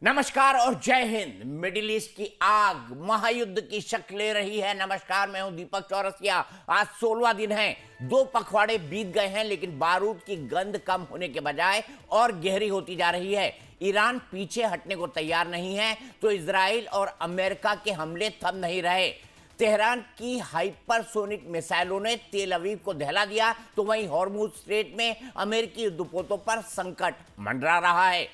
नमस्कार और जय हिंद। मिडिल ईस्ट की आग महायुद्ध की शक्ल ले रही है। नमस्कार, मैं हूं दीपक चौरसिया। आज 16वां दिन है। 2 पखवाड़े बीत गए हैं, लेकिन बारूद की गंध कम होने के बजाय और गहरी होती जा रही है। ईरान पीछे हटने को तैयार नहीं है, तो इजराइल और अमेरिका के हमले थम नहीं रहे। तेहरान की हाइपरसोनिक मिसाइलों ने तेल अवीव को दहला दिया, तो वहीं हॉर्मुज स्ट्रेट में अमेरिकी युद्धपोतों पर संकट मंडरा रहा है।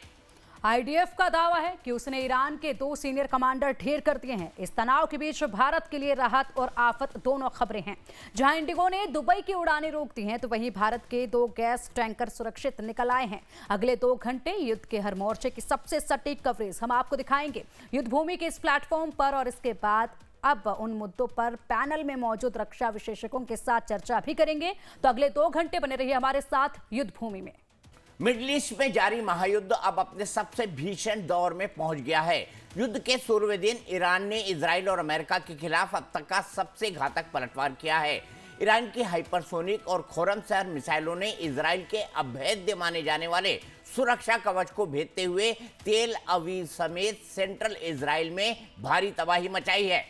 आईडीएफ का दावा है कि उसने ईरान के 2 सीनियर कमांडर ढेर कर दिए हैं। इस तनाव के बीच भारत के लिए राहत और आफत दोनों खबरें हैं। जहां इंडिगो ने दुबई की उड़ानें रोक दी हैं, तो वहीं भारत के 2 गैस टैंकर सुरक्षित निकल आए हैं। अगले 2 घंटे युद्ध के हर मोर्चे की सबसे सटीक कवरेज हम आपको दिखाएंगे युद्ध भूमि के इस प्लेटफॉर्म पर। और इसके बाद अब उन मुद्दों पर पैनल में मौजूद रक्षा विशेषज्ञों के साथ चर्चा भी करेंगे। तो अगले 2 घंटे बने रहिए हमारे साथ युद्ध भूमि में। मिडिल ईस्ट में जारी महायुद्ध अब अपने सबसे भीषण दौर में पहुंच गया है। युद्ध के 16वें दिन ईरान ने इजराइल और अमेरिका के खिलाफ अब तक का सबसे घातक पलटवार किया है। ईरान की हाइपरसोनिक और खुर्रमशहर मिसाइलों ने इजराइल के अभेद्य माने जाने वाले सुरक्षा कवच को भेदते हुए तेल अवीव समेत सेंट्रल इजराइल में भारी तबाही मचाई है।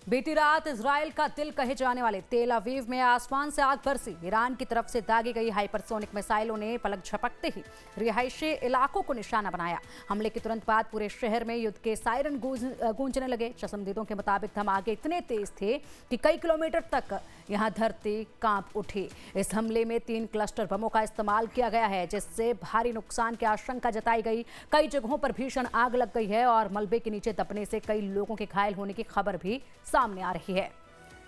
बीती रात इजराइल का दिल कहे जाने वाले तेल अवीव में आसमान से आग बरसी। ईरान की तरफ से दागी गई हाइपरसोनिक मिसाइलों ने पलक झपकते ही रिहायशी इलाकों को निशाना बनाया। हमले के तुरंत बाद पूरे शहर में युद्ध के सायरन गूंजने लगे। चश्मदीदों के मुताबिक धमाके इतने तेज थे कि कई किलोमीटर तक यहां धरती कांप उठी। इस हमले में 3 क्लस्टर बमों का इस्तेमाल किया गया है, जिससे भारी नुकसान की आशंका जताई गई। कई जगहों पर भीषण आग लग गई है और मलबे के नीचे दबने से कई लोगों के घायल होने की खबर भी सामने आ रही है।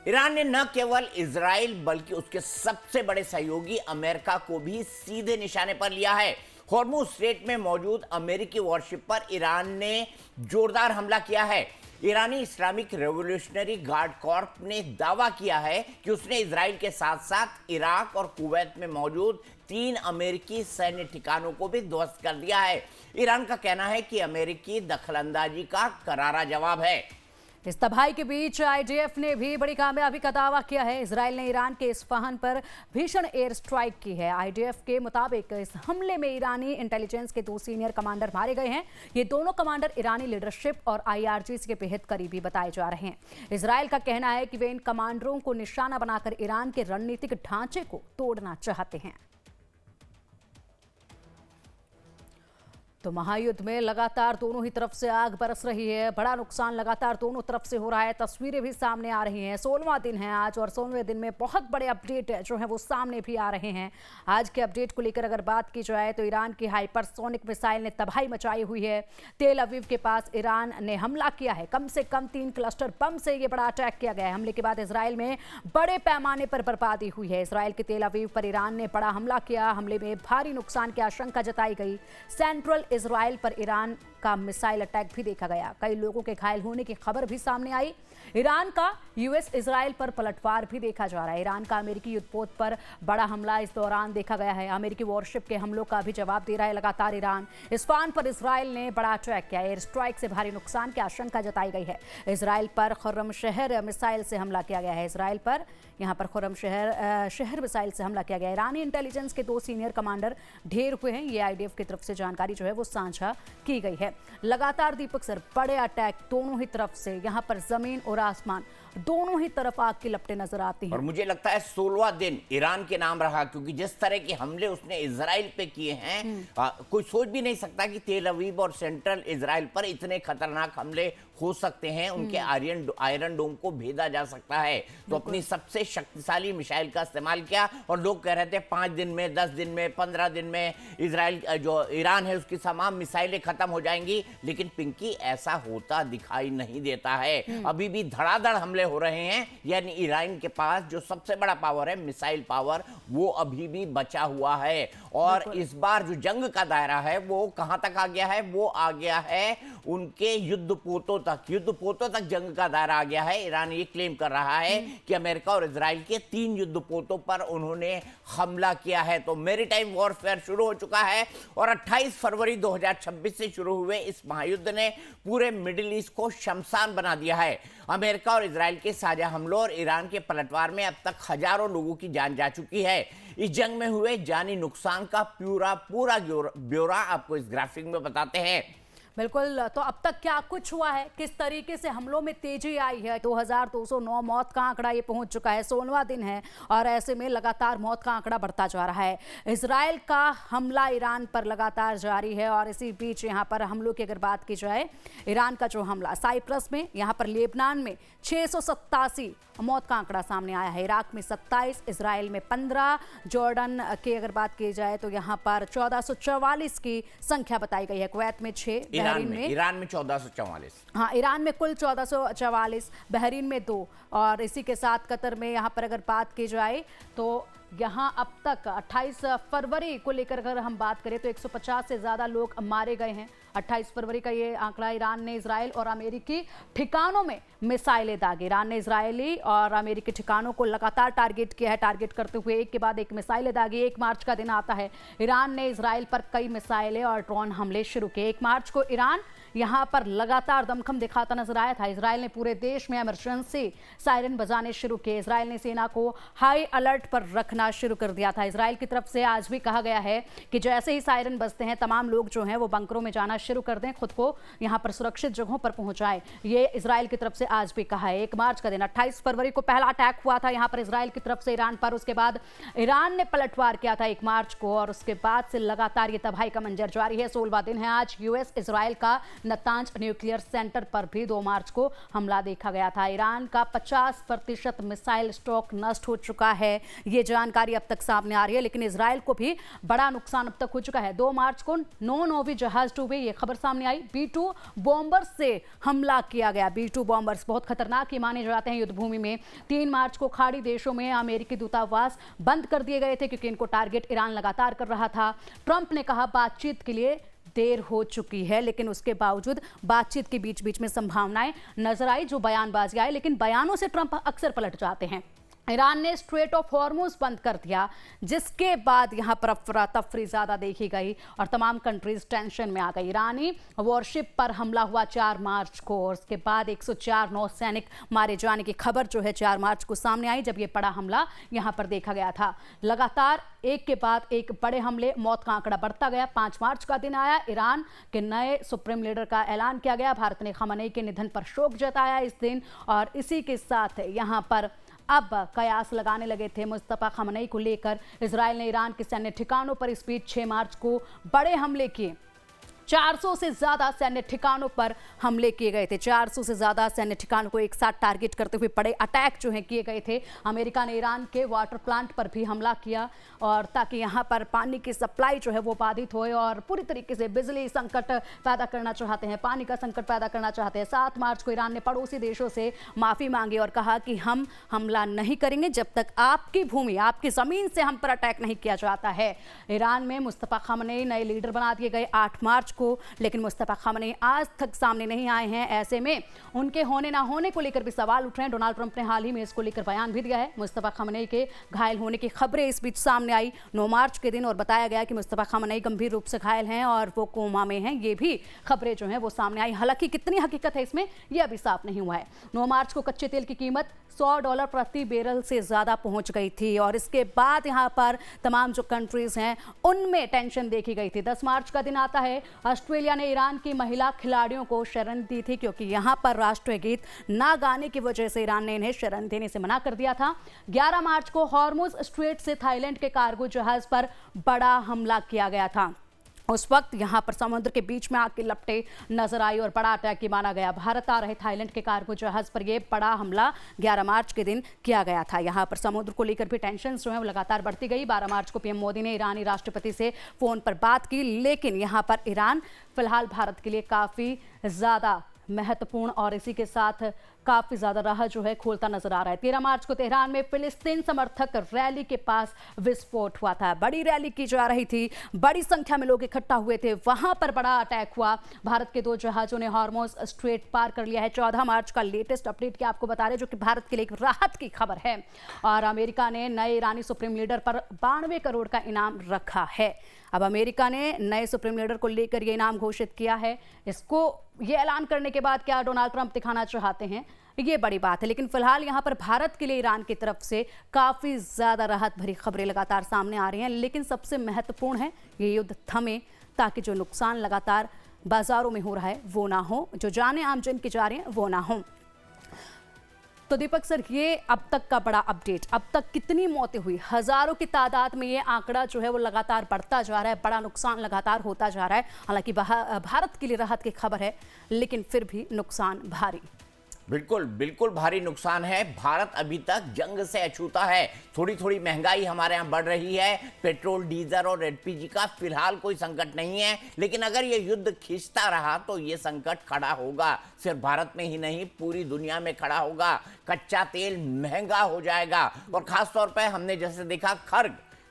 ईरान ने न केवल इजराइल बल्कि उसके सबसे बड़े सहयोगी अमेरिका को भी सीधे निशाने पर लिया है। हॉर्मुज स्ट्रेट में मौजूद अमेरिकी वॉरशिप पर ईरान ने जोरदार हमला किया है। ईरानी इस्लामिक रेवोल्यूशनरी गार्ड कॉर्प ने दावा किया है कि उसने इजराइल के साथ साथ इराक और कुवैत में मौजूद 3 अमेरिकी सैन्य ठिकानों को भी ध्वस्त कर दिया है। ईरान का कहना है कि अमेरिकी दखलंदाजी का करारा जवाब है। इस तबाही के बीच आईडीएफ ने भी बड़ी कामयाबी का दावा किया है। इजराइल ने ईरान के इस्फहान पर भीषण एयर स्ट्राइक की है। आईडीएफ के मुताबिक इस हमले में ईरानी इंटेलिजेंस के 2 सीनियर कमांडर मारे गए हैं। ये दोनों कमांडर ईरानी लीडरशिप और आईआरजीसी के बेहद करीबी बताए जा रहे हैं। इजराइल का कहना है कि वे इन कमांडरों को निशाना बनाकर ईरान के रणनीतिक ढांचे को तोड़ना चाहते हैं। तो महायुद्ध में लगातार दोनों ही तरफ से आग बरस रही है। बड़ा नुकसान लगातार दोनों तरफ से हो रहा है। तस्वीरें भी सामने आ रही हैं। 16वां दिन है आज और 16वें दिन में बहुत बड़े अपडेट जो है वो सामने भी आ रहे हैं। आज के अपडेट को लेकर अगर बात की जाए तो ईरान की हाइपरसोनिक मिसाइल ने तबाही मचाई हुई है। तेल अवीव के पास ईरान ने हमला किया है। कम से कम 3 क्लस्टर बम से ये बड़ा अटैक किया गया है। हमले के बाद इसराइल में बड़े पैमाने पर बर्बादी हुई है। इसराइल के तेल अवीव पर ईरान ने बड़ा हमला किया। हमले में भारी नुकसान की आशंका जताई गई। सेंट्रल इजराइल पर ईरान का मिसाइल अटैक भी देखा गया। कई लोगों के घायल होने की खबर भी सामने आई। ईरान का यूएस इजराइल पर पलटवार भी देखा जा रहा है। ईरान का अमेरिकी युद्धपोत पर बड़ा हमला इस दौरान देखा गया है। अमेरिकी वॉरशिप के हमलों का भी जवाब दे रहा है लगातार ईरान। इस्फहान पर इजराइल ने बड़ा अटैक किया। एयर स्ट्राइक से भारी नुकसान की आशंका जताई गई है। इजराइल पर खुर्रमशहर मिसाइल से हमला किया गया है। इजराइल पर यहाँ पर खुर्रमशहर मिसाइल से हमला किया गया। ईरानी इंटेलिजेंस के 2 सीनियर कमांडर ढेर हुए हैं। ये आईडीएफ की तरफ से जानकारी जो है वो साझा की गई है। लगातार दीपक सर, बड़े अटैक दोनों ही तरफ से, यहाँ पर जमीन और आसमान दोनों ही तरफ आग की लपटें नजर आती हैं। और मुझे लगता है 16वां दिन ईरान के नाम रहा, क्योंकि जिस तरह के हमले उसने इजराइल पे किए हैं, कोई सोच भी नहीं सकता कि तेल अवीव और सेंट्रल इजराइल पर इतने खतरनाक हमले हो सकते हैं। उनके आयरन डोम को भेदा जा सकता है। तो अपनी सबसे शक्तिशाली मिसाइल का इस्तेमाल किया और लोग कह रहे थे 5 दिन में, 10 दिन में, 15 दिन में इजराइल जो ईरान है उसकी तमाम मिसाइलें खत्म हो जाएंगी। लेकिन पिंकी, ऐसा होता दिखाई नहीं देता है। अभी भी धड़ाधड़ हमले हो रहे हैं। यानी ईरान के पास जो सबसे बड़ा पावर है, मिसाइल पावर, वो अभी भी बचा हुआ है। और इस बार जो जंग का दायरा है वो कहां तक आ गया है? वो आ गया है उनके युद्धपोतों तक जंग का दायरा आ गया है। ईरान ये क्लेम कर रहा है कि अमेरिका और इजराइल के 3 युद्धपोतों पर उन्होंने हमला किया है। तो मैरीटाइम वॉरफेयर शुरू हो चुका है और 28 फरवरी 2026 से शुरू हुए इस महायुद्ध ने पूरे मिडिल ईस्ट को शमशान बना दिया है। अमेरिका और इजराइल के साझा हमलों और ईरान के पलटवार में अब तक हजारों लोगों की जान जा चुकी है। इस जंग में हुए जानी नुकसान का पूरा ब्यौरा आपको इस ग्राफिक में बताते हैं। बिल्कुल। तो अब तक क्या कुछ हुआ है, किस तरीके से हमलों में तेजी आई है? 2209 मौत का आंकड़ा ये पहुंच चुका है, 16वां दिन है और ऐसे में लगातार मौत का आंकड़ा बढ़ता जा रहा है। इजराइल का हमला ईरान पर लगातार जारी है और इसी बीच यहाँ पर हमलों की अगर बात की जाए, ईरान का जो हमला साइप्रस में, यहाँ पर लेबनान में 687 मौत का आंकड़ा सामने आया है, इराक में 27, इजराइल में 15, जॉर्डन की अगर बात की जाए तो यहाँ पर 1444 की संख्या बताई गई है, कुवैत में 6, ईरान में 1444। हाँ, ईरान में कुल 1444, बहरीन में 2 और इसी के साथ कतर में यहाँ पर अगर बात की जाए तो यहाँ अब तक 28 फरवरी को लेकर अगर हम बात करें तो 150 से ज़्यादा लोग मारे गए हैं। 28 फरवरी का ये आंकड़ा। ईरान ने इजराइल और अमेरिकी ठिकानों में मिसाइलें दागी। ईरान ने इजरायली और अमेरिकी ठिकानों को लगातार टारगेट किया है, टारगेट करते हुए एक के बाद एक मिसाइलें दागी। 1 मार्च का दिन आता है, ईरान ने इजराइल पर कई मिसाइलें और ड्रोन हमले शुरू किए। 1 मार्च को ईरान यहाँ पर लगातार दमखम दिखाता नजर आया था। इजराइल ने पूरे देश में इमरजेंसी सायरन बजाने शुरू किए। इजराइल ने सेना को हाई अलर्ट पर रखना शुरू कर दिया था। इजराइल की तरफ से आज भी कहा गया है कि जैसे ही सायरन बजते हैं तमाम लोग जो हैं वो बंकरों में जाना शुरू कर दें, खुद को यहाँ पर सुरक्षित जगहों पर पहुंचाएं। ये इजराइल की तरफ से आज भी कहा है। 1 मार्च का दिन 28 फरवरी को पहला अटैक हुआ था यहाँ पर इजराइल की तरफ से ईरान पर। उसके बाद ईरान ने पलटवार किया था 1 मार्च को और उसके बाद से लगातार ये तबाही का मंजर जारी है। 16वां दिन है आज। यूएस इजराइल का नतांज न्यूक्लियर सेंटर पर भी 2 मार्च को हमला देखा गया था। ईरान का 50% मिसाइल स्टॉक नष्ट हो चुका है, ये जानकारी अब तक सामने आ रही है। लेकिन इजराइल को भी बड़ा नुकसान अब तक हो चुका है। 2 मार्च को 9 नौवी जहाज डूबे, ये खबर सामने आई। B-2 बॉम्बर से हमला किया गया। B-2 बॉम्बर्स बहुत खतरनाक ही माने जाते हैं युद्ध भूमि में। 3 मार्च को खाड़ी देशों में अमेरिकी दूतावास बंद कर दिए गए थे क्योंकि इनको टारगेट ईरान लगातार कर रहा था। ट्रंप ने कहा बातचीत के लिए देर हो चुकी है, लेकिन उसके बावजूद बातचीत के बीच बीच में संभावनाएं नजर आई, जो बयानबाजी आई, लेकिन बयानों से ट्रंप अक्सर पलट जाते हैं। ईरान ने स्ट्रेट ऑफ हॉर्मुज बंद कर दिया, जिसके बाद यहां पर अफरा तफरी ज्यादा देखी गई और तमाम कंट्रीज टेंशन में आ गई। ईरानी वॉरशिप पर हमला हुआ 4 मार्च को और उसके बाद 104 नौसैनिक मारे जाने की खबर जो है 4 मार्च को सामने आई, जब ये बड़ा हमला यहां पर देखा गया था। लगातार एक के बाद एक बड़े हमले, मौत का आंकड़ा बढ़ता गया। 5 मार्च का दिन आया, ईरान के नए सुप्रीम लीडर का ऐलान किया गया। भारत ने खamenei के निधन पर शोक जताया इस दिन और इसी के साथ यहां पर अब कयास लगाने लगे थे मुस्तफा खamenei को लेकर। इजराइल ने ईरान के सैन्य ठिकानों पर इस बीच 6 मार्च को बड़े हमले किए। 400 से ज्यादा सैन्य ठिकानों पर हमले किए गए थे। 400 से ज्यादा सैन्य ठिकानों को एक साथ टारगेट करते हुए बड़े अटैक जो है किए गए थे। अमेरिका ने ईरान के वाटर प्लांट पर भी हमला किया और ताकि यहां पर पानी की सप्लाई जो है वो बाधित होए और पूरी तरीके से बिजली संकट पैदा करना चाहते हैं, पानी का संकट पैदा करना चाहते हैं। 7 मार्च को ईरान ने पड़ोसी देशों से माफी मांगी और कहा कि हम हमला नहीं करेंगे जब तक आपकी भूमि, आपकी जमीन से हम पर अटैक नहीं किया जाता है। ईरान में मुस्तफा खamenei नए लीडर बना दिए गए 8 मार्च को, लेकिन मुस्तफा खamenei आज तक सामने नहीं आए हैं। ऐसे में उनके होने ना होने को लेकर भी सवाल उठ रहे हैं। डोनाल्ड ट्रंप ने हाल ही में इसको लेकर बयान भी दिया है। मुस्तफा खamenei के घायल होने की खबरें इस बीच सामने आई 9 मार्च के दिन और बताया गया कि मुस्तफा खamenei गंभीर रूप से घायल हैं और वो कोमा में हैं। ये भी खबरें जो हैं वो सामने आई। हालांकि कितनी हकीकत है इसमें ये अभी साफ नहीं हुआ है। 9 मार्च को कच्चे तेल की कीमत $100 प्रति बैरल से ज्यादा पहुंच गई थी और इसके बाद यहां पर तमाम जो कंट्रीज हैं उनमें टेंशन देखी गई थी। 10 मार्च का दिन आता है। ऑस्ट्रेलिया ने ईरान की महिला खिलाड़ियों को शरण दी थी क्योंकि यहां पर राष्ट्रीय गीत ना गाने की वजह से ईरान ने इन्हें शरण देने से मना कर दिया था। 11 मार्च को हॉर्मुज स्ट्रेट से थाईलैंड के कार्गो जहाज पर बड़ा हमला किया गया था। उस वक्त यहां पर समुद्र के बीच में आग की लपटें नजर आई और बड़ा अटैक माना गया। भारत आ रहे थाईलैंड के कार्गो जहाज पर यह बड़ा हमला 11 मार्च के दिन किया गया था। यहां पर समुद्र को लेकर भी टेंशन जो है वो लगातार बढ़ती गई। 12 मार्च को पीएम मोदी ने ईरानी राष्ट्रपति से फोन पर बात की, लेकिन यहां पर ईरान फिलहाल भारत के लिए काफी ज्यादा महत्वपूर्ण और इसी के साथ काफी ज्यादा राह जो है खोलता नजर आ रहा है। 13 मार्च को तेहरान में फिलिस्तीन समर्थक रैली के पास विस्फोट हुआ था। बड़ी रैली की जा रही थी, बड़ी संख्या में लोग इकट्ठा हुए थे, वहां पर बड़ा अटैक हुआ। भारत के 2 जहाजों ने हॉर्मुज स्ट्रेट पार कर लिया है। 14 मार्च का लेटेस्ट अपडेट क्या आपको बता रहे जो कि भारत के लिए एक राहत की खबर है और अमेरिका ने नए ईरानी सुप्रीम लीडर पर 92 करोड़ का इनाम रखा है। अब अमेरिका ने नए सुप्रीम लीडर को लेकर ये इनाम घोषित किया है। इसको ये ऐलान करने के बाद क्या डोनाल्ड ट्रंप दिखाना चाहते हैं, ये बड़ी बात है। लेकिन फिलहाल यहाँ पर भारत के लिए ईरान की तरफ से काफी ज्यादा राहत भरी खबरें लगातार सामने आ रही हैं। लेकिन सबसे महत्वपूर्ण है ये युद्ध थमे ताकि जो नुकसान लगातार बाजारों में हो रहा है वो ना हो, जो जाने आम जन की जा रहे हैं वो ना हो। तो दीपक सर, ये अब तक का बड़ा अपडेट, अब तक कितनी मौतें हुई? हजारों की तादाद में ये आंकड़ा जो है वो लगातार बढ़ता जा रहा है, बड़ा नुकसान लगातार होता जा रहा है। हालांकि भारत के लिए राहत की खबर है, लेकिन फिर भी नुकसान भारी। बिल्कुल बिल्कुल भारी नुकसान है। भारत अभी तक जंग से अछूता है। थोड़ी थोड़ी महंगाई हमारे यहाँ बढ़ रही है। पेट्रोल, डीजल और एलपीजी का फिलहाल कोई संकट नहीं है, लेकिन अगर ये युद्ध खींचता रहा तो ये संकट खड़ा होगा। सिर्फ भारत में ही नहीं, पूरी दुनिया में खड़ा होगा। कच्चा तेल महंगा हो जाएगा और खासतौर पर हमने जैसे देखा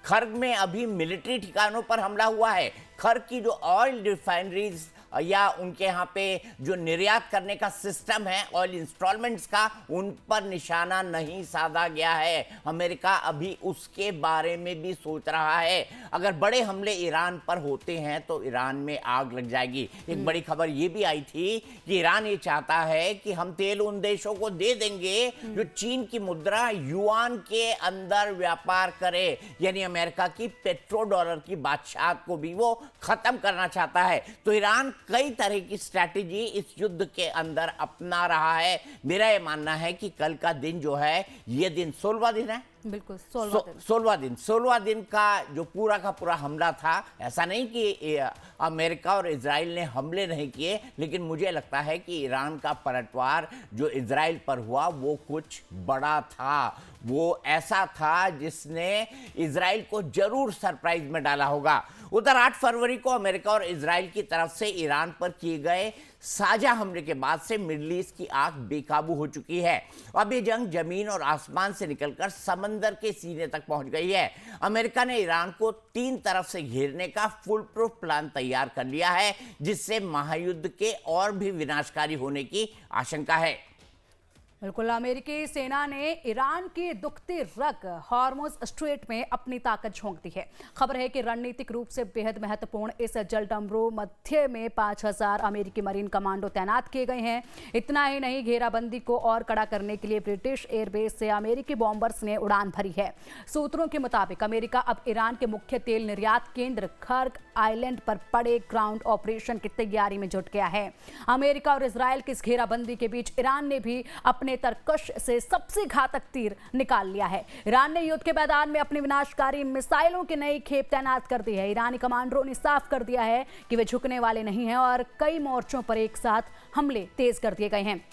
खर्ग में अभी मिलिट्री ठिकानों पर हमला हुआ है। खर्ग की जो ऑयल रिफाइनरीज या उनके यहाँ पे जो निर्यात करने का सिस्टम है ऑयल इंस्टॉलमेंट्स का, उन पर निशाना नहीं साधा गया है। अमेरिका अभी उसके बारे में भी सोच रहा है। अगर बड़े हमले ईरान पर होते हैं तो ईरान में आग लग जाएगी। एक बड़ी खबर ये भी आई थी कि ईरान ये चाहता है कि हम तेल उन देशों को दे देंगे जो चीन की मुद्रा युआन के अंदर व्यापार करे, यानी अमेरिका की पेट्रो डॉलर की बादशाह को भी वो खत्म करना चाहता है। तो ईरान कई तरह की स्ट्रैटेजी इस युद्ध के अंदर अपना रहा है। मेरा यह मानना है कि कल का दिन जो है, ये दिन 16वां दिन है। बिल्कुल 16वां दिन का जो पूरा का पूरा हमला था। ऐसा नहीं कि अमेरिका और इजराइल ने हमले नहीं किए, लेकिन मुझे लगता है कि ईरान का पलटवार जो इजराइल पर हुआ वो कुछ बड़ा था। वो ऐसा था जिसने इजराइल को जरूर सरप्राइज में डाला होगा। उधर 8 फरवरी को अमेरिका और इजराइल की तरफ से ईरान पर किए गए साझा हमले के बाद से मिडल ईस्ट की आग बेकाबू हो चुकी है। अब ये जंग जमीन और आसमान से निकलकर समंदर के सीने तक पहुंच गई है। अमेरिका ने ईरान को 3 तरफ से घेरने का फुल प्रूफ प्लान तैयार कर लिया है, जिससे महायुद्ध के और भी विनाशकारी होने की आशंका है। बिल्कुल, अमेरिकी सेना ने ईरान की दुखती रग हॉर्मुज स्ट्रेट में अपनी ताकत झोंक दी है। खबर है कि रणनीतिक रूप से बेहद महत्वपूर्ण इस जलडमरू मध्य में 5000 अमेरिकी मरीन कमांडो तैनात किए गए हैं। इतना ही नहीं, घेराबंदी को और कड़ा करने के लिए ब्रिटिश एयरबेस से अमेरिकी बॉम्बर्स ने उड़ान भरी है। सूत्रों के मुताबिक अमेरिका अब ईरान के मुख्य तेल निर्यात केंद्र खर्ग आइलैंड पर बड़े ग्राउंड ऑपरेशन की तैयारी में जुट गया है। अमेरिका और इजराइल की इस घेराबंदी के बीच ईरान ने भी अपने तरकश से सबसे घातक तीर निकाल लिया है। ईरान ने युद्ध के मैदान में अपनी विनाशकारी मिसाइलों की नई खेप तैनात कर दी है। ईरानी कमांडरों ने साफ कर दिया है कि वे झुकने वाले नहीं हैं और कई मोर्चों पर एक साथ हमले तेज कर दिए गए हैं।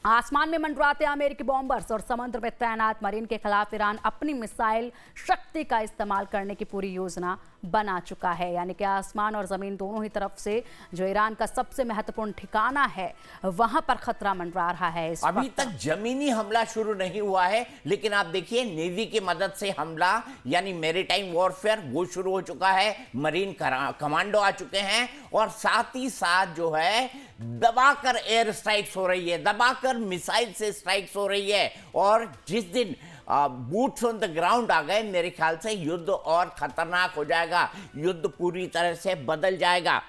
आसमान में मंडराते अमेरिकी बॉम्बर्स और समुद्र में तैनात मरीन के खिलाफ ईरान अपनी मिसाइल शक्ति का इस्तेमाल करने की पूरी योजना बना चुका है। यानी कि आसमान और जमीन दोनों ही तरफ से जो ईरान का सबसे महत्वपूर्ण ठिकाना है वहां पर खतरा मंडरा रहा है। अभी तक जमीनी हमला शुरू नहीं हुआ है, लेकिन आप देखिए नेवी की मदद से हमला यानी मैरीटाइम वॉरफेयर वो शुरू हो चुका है। मरीन कमांडो आ चुके हैं और साथ ही साथ जो है दबाकर एयर स्ट्राइक्स हो रही है, दबाकर मिसाइल से स्ट्राइक्स हो रही है। और जिस दिन बूट्स ऑन द ग्राउंड आ गए, मेरे ख्याल से युद्ध और खतरनाक हो जाएगा, युद्ध पूरी तरह से बदल जाएगा।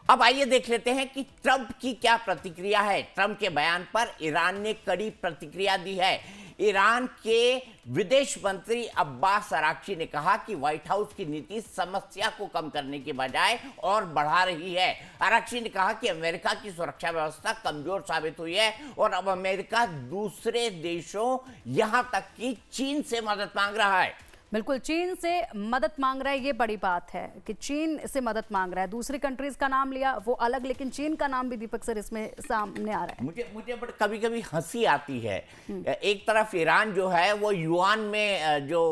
अब आइए देख लेते हैं कि ट्रंप की क्या प्रतिक्रिया है। ट्रंप के बयान पर ईरान ने कड़ी प्रतिक्रिया दी है। ईरान के विदेश मंत्री अब्बास अराक्ची ने कहा कि व्हाइट हाउस की नीति समस्या को कम करने के बजाय और बढ़ा रही है। अराक्ची ने कहा कि अमेरिका की सुरक्षा व्यवस्था कमजोर साबित हुई है और अब अमेरिका दूसरे देशों यहां तक कि चीन से मदद मांग रहा है। बिल्कुल, चीन से मदद मांग रहा है, ये बड़ी बात है कि चीन से मदद मांग रहा है। दूसरी कंट्रीज का नाम लिया वो अलग, लेकिन चीन का नाम भी दीपक सर इसमें सामने आ रहा है। मुझे बट कभी कभी हंसी आती है। एक तरफ ईरान जो है वो युआन में जो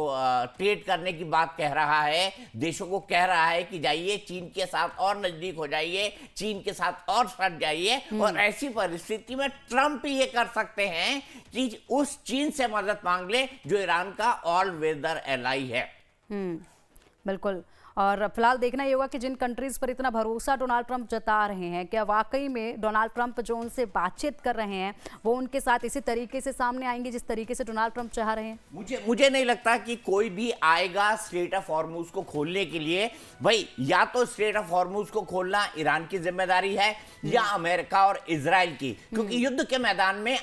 ट्रेड करने की बात कह रहा है, देशों को कह रहा है कि जाइए चीन के साथ और नजदीक हो जाइए, चीन के साथ और सट जाइए। और ऐसी परिस्थिति में ट्रंप ये कर सकते हैं कि उस चीन से मदद मांग ले जो ईरान का ऑल वेदर एलाई है। बिल्कुल, और फिलहाल देखना ये होगा कि जिन कंट्रीज पर इतना भरोसा डोनाल्ड ट्रंप जता रहे हैं, क्या वाकई में डोनाल्ड ट्रंप जो उनसे बातचीत कर रहे हैं वो उनके साथ इसी तरीके से सामने आएंगे जिस तरीके से डोनाल्ड ट्रंप चाह रहे हैं। मुझे नहीं लगता कि कोई भी आएगा स्ट्रेट ऑफ हॉर्मुज को खोलने के लिए। भाई, या तो स्ट्रेट ऑफ हॉर्मुज को खोलना ईरान की जिम्मेदारी है या अमेरिका और इजराइल की, क्योंकि युद्ध के मैदान में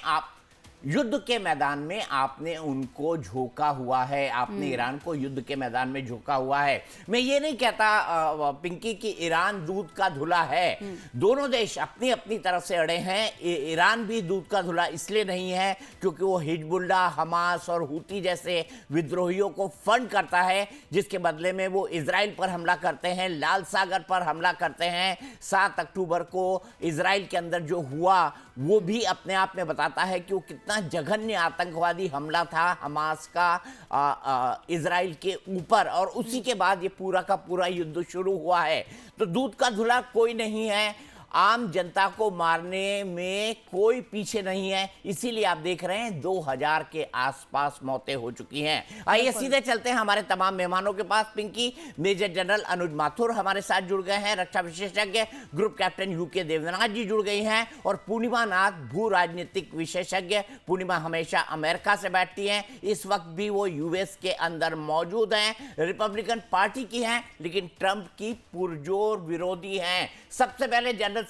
युद्ध के मैदान में आपने उनको झोंका हुआ है, आपने ईरान को युद्ध के मैदान में झोंका हुआ है। मैं ये नहीं कहता पिंकी कि ईरान दूध का धुला है, दोनों देश अपनी अपनी तरफ से अड़े हैं। ईरान भी दूध का धुला इसलिए नहीं है क्योंकि वो हिजबुल्लाह, हमास और हूती जैसे विद्रोहियों को फंड करता है, जिसके बदले में वो इजराइल पर हमला करते हैं, लाल सागर पर हमला करते हैं। 7 अक्टूबर को इजराइल के अंदर जो हुआ वो भी अपने आप में बताता है कि वो कितना जघन्य आतंकवादी हमला था हमास का इजराइल के ऊपर, और उसी के बाद ये पूरा का पूरा युद्ध शुरू हुआ है। तो दूध का धुला कोई नहीं है, आम जनता को मारने में कोई पीछे नहीं है, इसीलिए आप देख रहे हैं 2000 के आसपास मौतें हो चुकी हैं। आइए सीधे चलते हैं हमारे तमाम मेहमानों के पास। पिंकी, मेजर जनरल अनुज माथुर हमारे साथ जुड़ गए हैं, रक्षा विशेषज्ञ ग्रुप कैप्टन यूके देवनाथ जी जुड़ गई हैं, और पूर्णिमा नाथ, भू राजनीतिक विशेषज्ञ। पूर्णिमा हमेशा अमेरिका से बैठती हैं, इस वक्त भी वो यूएस के अंदर मौजूद हैं, रिपब्लिकन पार्टी की हैं, लेकिन ट्रंप की पुरजोर विरोधी हैं। सबसे पहले जनरल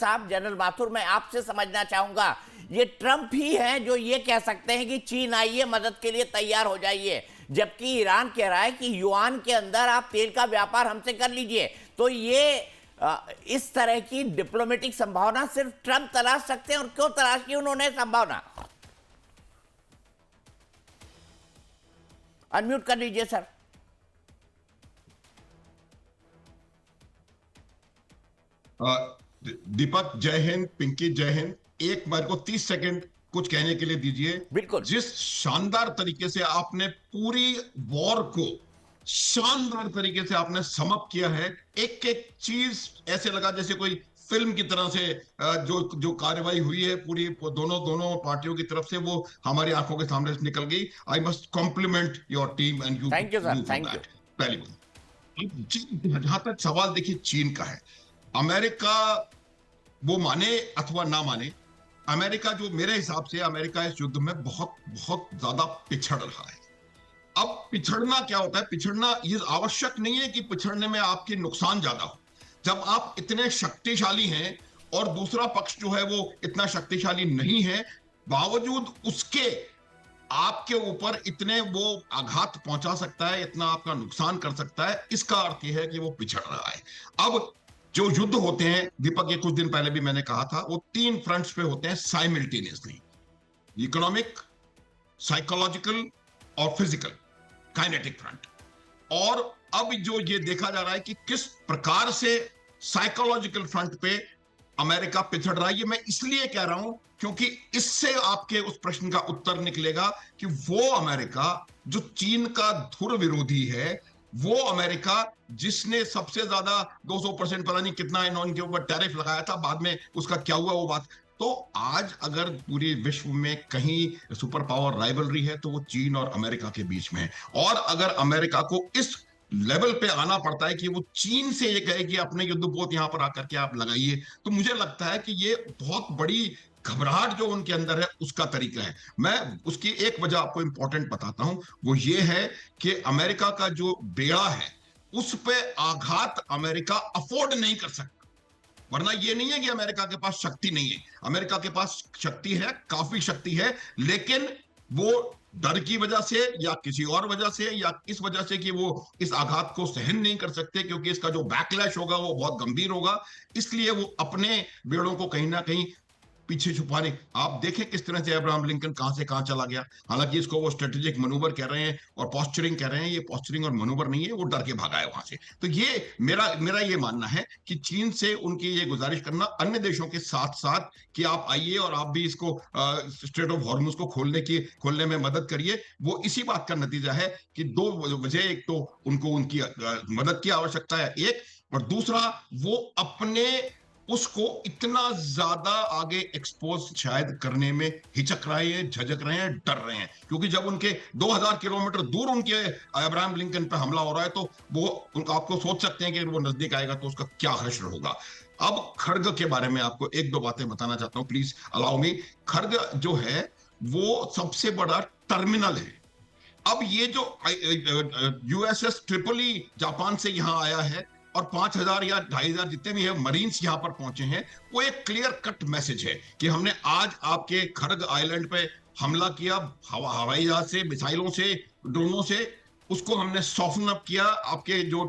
माथुर, मैं आपसे समझना चाहूंगा, ये ट्रंप ही हैं जो ये कह सकते हैं कि चीन आइए, मदद के लिए तैयार हो जाइए, जबकि ईरान कह रहा है कि युआन के अंदर आप तेल का व्यापार हमसे कर लीजिए। तो ये इस तरह की डिप्लोमेटिक संभावना सिर्फ ट्रंप तलाश सकते हैं, और क्यों तलाश की उन्होंने संभावना? अनम्यूट कर लीजिए सर। दीपक जय हिंद, पिंकी जय हिंद। एक बार को 30 सेकंड कुछ कहने के लिए दीजिए। बिल्कुल। जिस शानदार तरीके से आपने पूरी वॉर को शानदार तरीके से आपने समअप किया है, एक एक चीज ऐसे लगा जैसे कोई फिल्म की तरह से जो कार्रवाई हुई है पूरी दोनों पार्टियों की तरफ से, वो हमारी आंखों के सामने से निकल गई। I must compliment your team and you. Thank you sir, thank you. पहली बात, जहां तक सवाल देखिए चीन का है, अमेरिका वो माने अथवा ना माने, अमेरिका जो मेरे हिसाब से अमेरिका इस युद्ध में बहुत बहुत ज्यादा पिछड़ रहा है। अब पिछड़ना क्या होता है? पिछड़ना ये आवश्यक नहीं है कि पिछड़ने में आपके नुकसान ज्यादा हो। जब आप इतने शक्तिशाली हैं और दूसरा पक्ष जो है वो इतना शक्तिशाली नहीं है, बावजूद उसके आपके ऊपर इतने वो आघात पहुंचा सकता है, इतना आपका नुकसान कर सकता है, इसका अर्थ यह है कि वो पिछड़ रहा है। अब जो युद्ध होते हैं दीपक, ये कुछ दिन पहले भी मैंने कहा था, वो 3 फ्रंट्स पे होते हैं साइमल्टेनियसली, इकोनॉमिक, साइकोलॉजिकल और फिजिकल, काइनेटिक फ्रंट। और अब जो ये देखा जा रहा है कि किस प्रकार से साइकोलॉजिकल फ्रंट पे अमेरिका पिछड़ रहा है, ये मैं इसलिए कह रहा हूं क्योंकि इससे आपके उस प्रश्न का उत्तर निकलेगा कि वो अमेरिका जो चीन का धुर विरोधी है, वो अमेरिका जिसने सबसे ज्यादा 200% पता नहीं कितना इनके ऊपर टैरिफ लगाया था, बाद में उसका क्या हुआ वो बात। तो आज अगर पूरे विश्व में कहीं सुपर पावर राइवलरी है तो वो चीन और अमेरिका के बीच में है। और अगर अमेरिका को इस लेवल पे आना पड़ता है कि वो चीन से ये कहे कि अपने युद्धपोत यहां पर आकर के आप लगाइए, तो मुझे लगता है कि ये बहुत बड़ी घबराहट जो उनके अंदर है उसका तरीका है। मैं उसकी एक वजह आपको इंपॉर्टेंट बताता हूं, वो ये है कि अमेरिका का जो बेड़ा है उस पे आघात अमेरिका अफोर्ड नहीं कर सकता। वरना ये नहीं है कि अमेरिका के पास शक्ति नहीं है, अमेरिका के पास शक्ति है, काफी शक्ति है, लेकिन वो डर की वजह से या किसी और वजह से या इस वजह से कि वो इस आघात को सहन नहीं कर सकते, क्योंकि इसका जो बैकलैश होगा वो बहुत गंभीर होगा, इसलिए वो अपने बेड़ों को कहीं ना कहीं पीछे छुपाने। आप देखें किस तरह से अब्राहम लिंकन कहां से कहां चला गया। हालांकि इसको वो स्ट्रेटेजिक मनूवर कह रहे हैं और पोस्चरिंग कह रहे हैं, ये पोस्चरिंग और मनूवर नहीं है, वो डर के भागा है वहां से। तो ये मेरा ये मानना है कि चीन से उनकी ये गुजारिश करना अन्य देशों के साथ साथ कि आप आइए और आप भी इसको स्ट्रेट ऑफ हॉर्मुज को खोलने में मदद करिए, वो इसी बात का नतीजा है कि 2 वजह, एक तो उनको उनकी मदद की आवश्यकता है एक, और दूसरा वो अपने उसको इतना ज्यादा आगे एक्सपोज शायद करने में हिचक रहे हैं, झिझक रहे हैं, डर रहे हैं, क्योंकि जब उनके 2000 किलोमीटर दूर उनके अब्राहम लिंकन पे हमला हो रहा है तो वो आपको सोच सकते हैं कि वो नजदीक आएगा तो उसका क्या हश्र होगा। अब खड़ग के बारे में आपको 1-2 बातें बताना चाहता हूं, प्लीज अलाउ मी। खड़ग जो है वो सबसे बड़ा टर्मिनल है। अब ये जो यूएसएस ट्रिपोली जापान से यहां आया है, और 5,000 या 2,500 जितने भी है मरीन्स यहाँ पर पहुंचे हैं, वो एक क्लियर कट मैसेज है कि हमने आज आपके खर्ग आइलैंड पे हमला किया, हवाई जहाज से, मिसाइलों से, ड्रोनों से, उसको हमने सॉफ्टन अप किया, आपके जो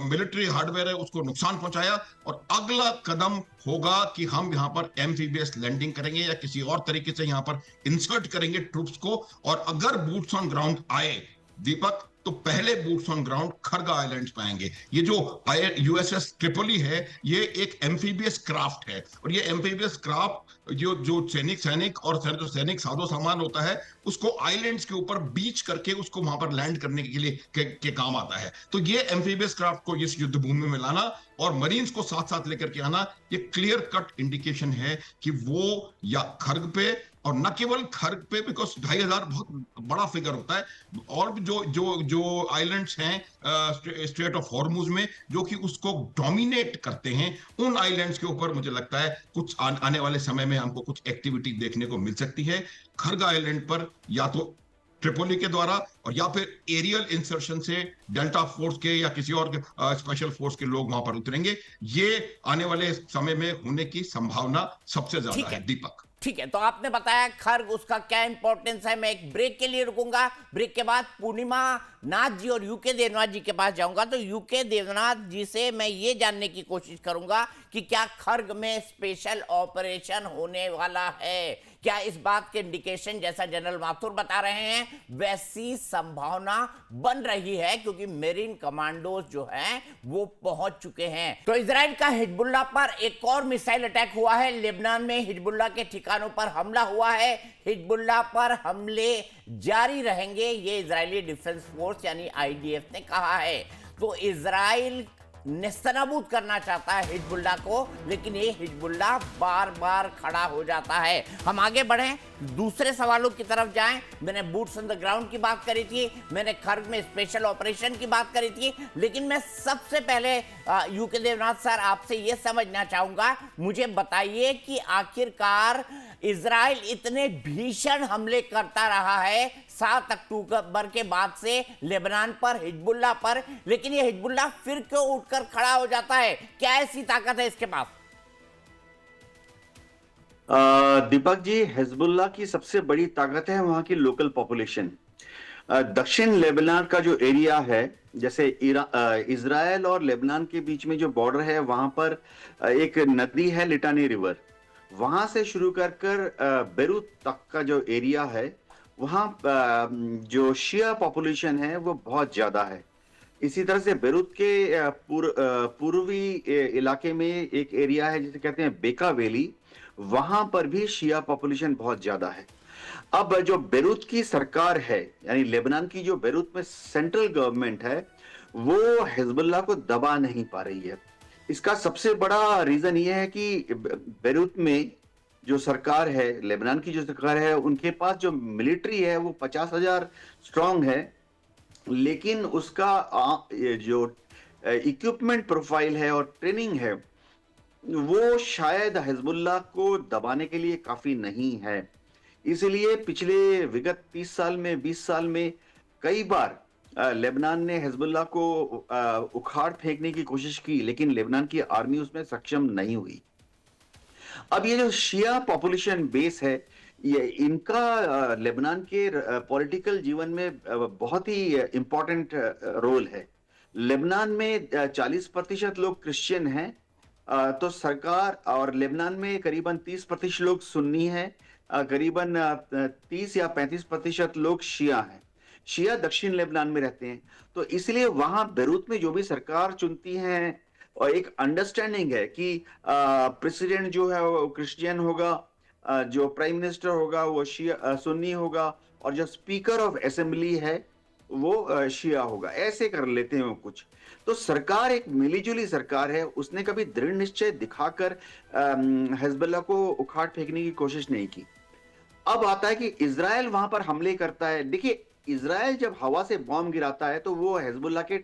मिलिट्री हार्डवेयर है उसको नुकसान पहुंचाया, और अगला कदम होगा कि हम यहाँ पर एम्फीबियस लैंडिंग करेंगे या किसी और तरीके से यहाँ पर इंसर्ट करेंगे ट्रूप्स को। और अगर बूट्स ऑन ग्राउंड आए दीपक, तो पहले boots on ground Kharga islands पे आएंगे। ये जो यूएसएस ट्रिपोली है, ये एक एम्फीबियस क्राफ्ट है, और ये एम्फीबियस क्राफ्ट जो सैनिक और जो सैनिक साजो सामान होता है उसको आइलैंड्स के ऊपर बीच करके उसको वहां पर लैंड करने के लिए के काम आता है। तो ये एम्फीबियस क्राफ्ट को इस युद्ध भूमि में लाना और मरीन्स को साथ साथ लेकर के आना, ये क्लियर कट इंडिकेशन है कि वो या खर्ग पे, और न केवल खर्ग पे, बिकॉज 2,500 बहुत बड़ा फिगर होता है, और भी जो आइलैंड्स हैं स्ट्रेट ऑफ हॉर्मुज में जो कि उसको डोमिनेट करते हैं, उन आइलैंड्स के ऊपर मुझे लगता है कुछ आने वाले समय में हमको कुछ एक्टिविटी देखने को मिल सकती है। खर्ग आइलैंड पर या तो ट्रिपोली के द्वारा और या फिर एरियल इंसर्शन से डेल्टा फोर्स के या किसी और स्पेशल फोर्स के लोग वहां पर उतरेंगे। ये आने वाले समय में होने की संभावना सबसे ज्यादा है दीपक। ठीक है, तो आपने बताया खर्ग, उसका क्या इंपॉर्टेंस है। मैं एक ब्रेक के लिए रुकूंगा, ब्रेक के बाद पूर्णिमा नाथ जी और यूके देवनाथ जी के पास जाऊंगा। तो यूके देवनाथ जी से मैं ये जानने की कोशिश करूंगा कि क्या खर्ग में स्पेशल ऑपरेशन होने वाला है, क्या इस बात के इंडिकेशन जैसा जनरल माथुर बता रहे हैं वैसी संभावना बन रही है, क्योंकि मेरीन कमांडोज जो हैं वो पहुंच चुके हैं। तो इजराइल का हिजबुल्लाह पर एक और मिसाइल अटैक हुआ है। लेबनान में हिजबुल्लाह के ठिकानों पर हमला हुआ है। हिजबुल्लाह पर हमले जारी रहेंगे, ये इजरायली डिफेंस फोर्स यानी आईडीएफ ने कहा है। तो इजराइल नेस्तनाबूद करना चाहता है हिजबुल्लाह को, लेकिन ये हिजबुल्लाह बार बार खड़ा हो जाता है। हम आगे बढ़ें, दूसरे सवालों की तरफ जाएं। मैंने बूट्स ऑन द ग्राउंड की बात करी थी, मैंने खर्ग में स्पेशल ऑपरेशन की बात करी थी, लेकिन मैं सबसे पहले यूके देवनाथ सर आपसे ये समझना चाहूंगा, मुझे बताइए कि आखिरकार इजराइल इतने भीषण हमले करता रहा है 7 अक्टूबर के बाद से लेबनान पर, हिजबुल्लाह पर, लेकिन ये हिजबुल्लाह फिर क्यों उठकर खड़ा हो जाता है? क्या ऐसी ताकत है इसके पास? दीपक जी, हिजबुल्लाह की सबसे बड़ी ताकत है वहां की लोकल पॉपुलेशन। दक्षिण लेबनान का जो एरिया है, जैसे इजराइल और लेबनान के बीच में जो बॉर्डर है, वहां पर एक नदी है लिटानी रिवर, वहां से शुरू कर बेरूत तक का जो एरिया है, वहां जो शिया पॉपुलेशन है वो बहुत ज्यादा है। इसी तरह से बेरूत के पूर्वी इलाके में एक एरिया है जिसे कहते हैं बेका वैली, वहां पर भी शिया पॉपुलेशन बहुत ज्यादा है। अब जो बेरूत की सरकार है, यानी लेबनान की जो बेरूत में सेंट्रल गवर्नमेंट है, वो हिजबुल्लाह को दबा नहीं पा रही है। इसका सबसे बड़ा रीजन ये है कि बेरूत में जो सरकार है, लेबनान की जो सरकार है, उनके पास जो मिलिट्री है वो 50,000 स्ट्रांग है, लेकिन उसका जो इक्विपमेंट प्रोफाइल है और ट्रेनिंग है वो शायद हिजबुल्लाह को दबाने के लिए काफी नहीं है। इसलिए पिछले विगत 30 साल में, 20 साल में कई बार लेबनान ने हिजबुल्लाह को उखाड़ फेंकने की कोशिश की, लेकिन लेबनान की आर्मी उसमें सक्षम नहीं हुई। अब ये जो शिया पॉपुलेशन बेस है, ये इनका लेबनान के पॉलिटिकल जीवन में बहुत ही इंपॉर्टेंट रोल है। लेबनान में 40% लोग क्रिश्चियन हैं, तो सरकार, और लेबनान में करीबन 30% लोग सुन्नी हैं, करीबन 30 या 35% लोग शिया हैं। शिया दक्षिण लेबनान में रहते हैं, तो इसलिए वहां बेरूत में जो भी सरकार चुनती है, और एक अंडरस्टैंडिंग है कि प्रेसिडेंट जो है वो क्रिश्चियन होगा, जो प्राइम मिनिस्टर होगा वो शिया सुन्नी होगा, और जो स्पीकर ऑफ असेंबली है वो शिया होगा। ऐसे कर लेते हैं वो कुछ। तो सरकार एक मिलीजुली सरकार है, उसने कभी दृढ़ निश्चय दिखाकर हिजबुल्लाह को उखाड़ फेंकने की कोशिश नहीं की। अब आता है कि इजराइल वहां पर हमले करता है। देखिए, इजराइल जब हवा से बॉम्ब गिराता है तो वो हिजबुल्लाह के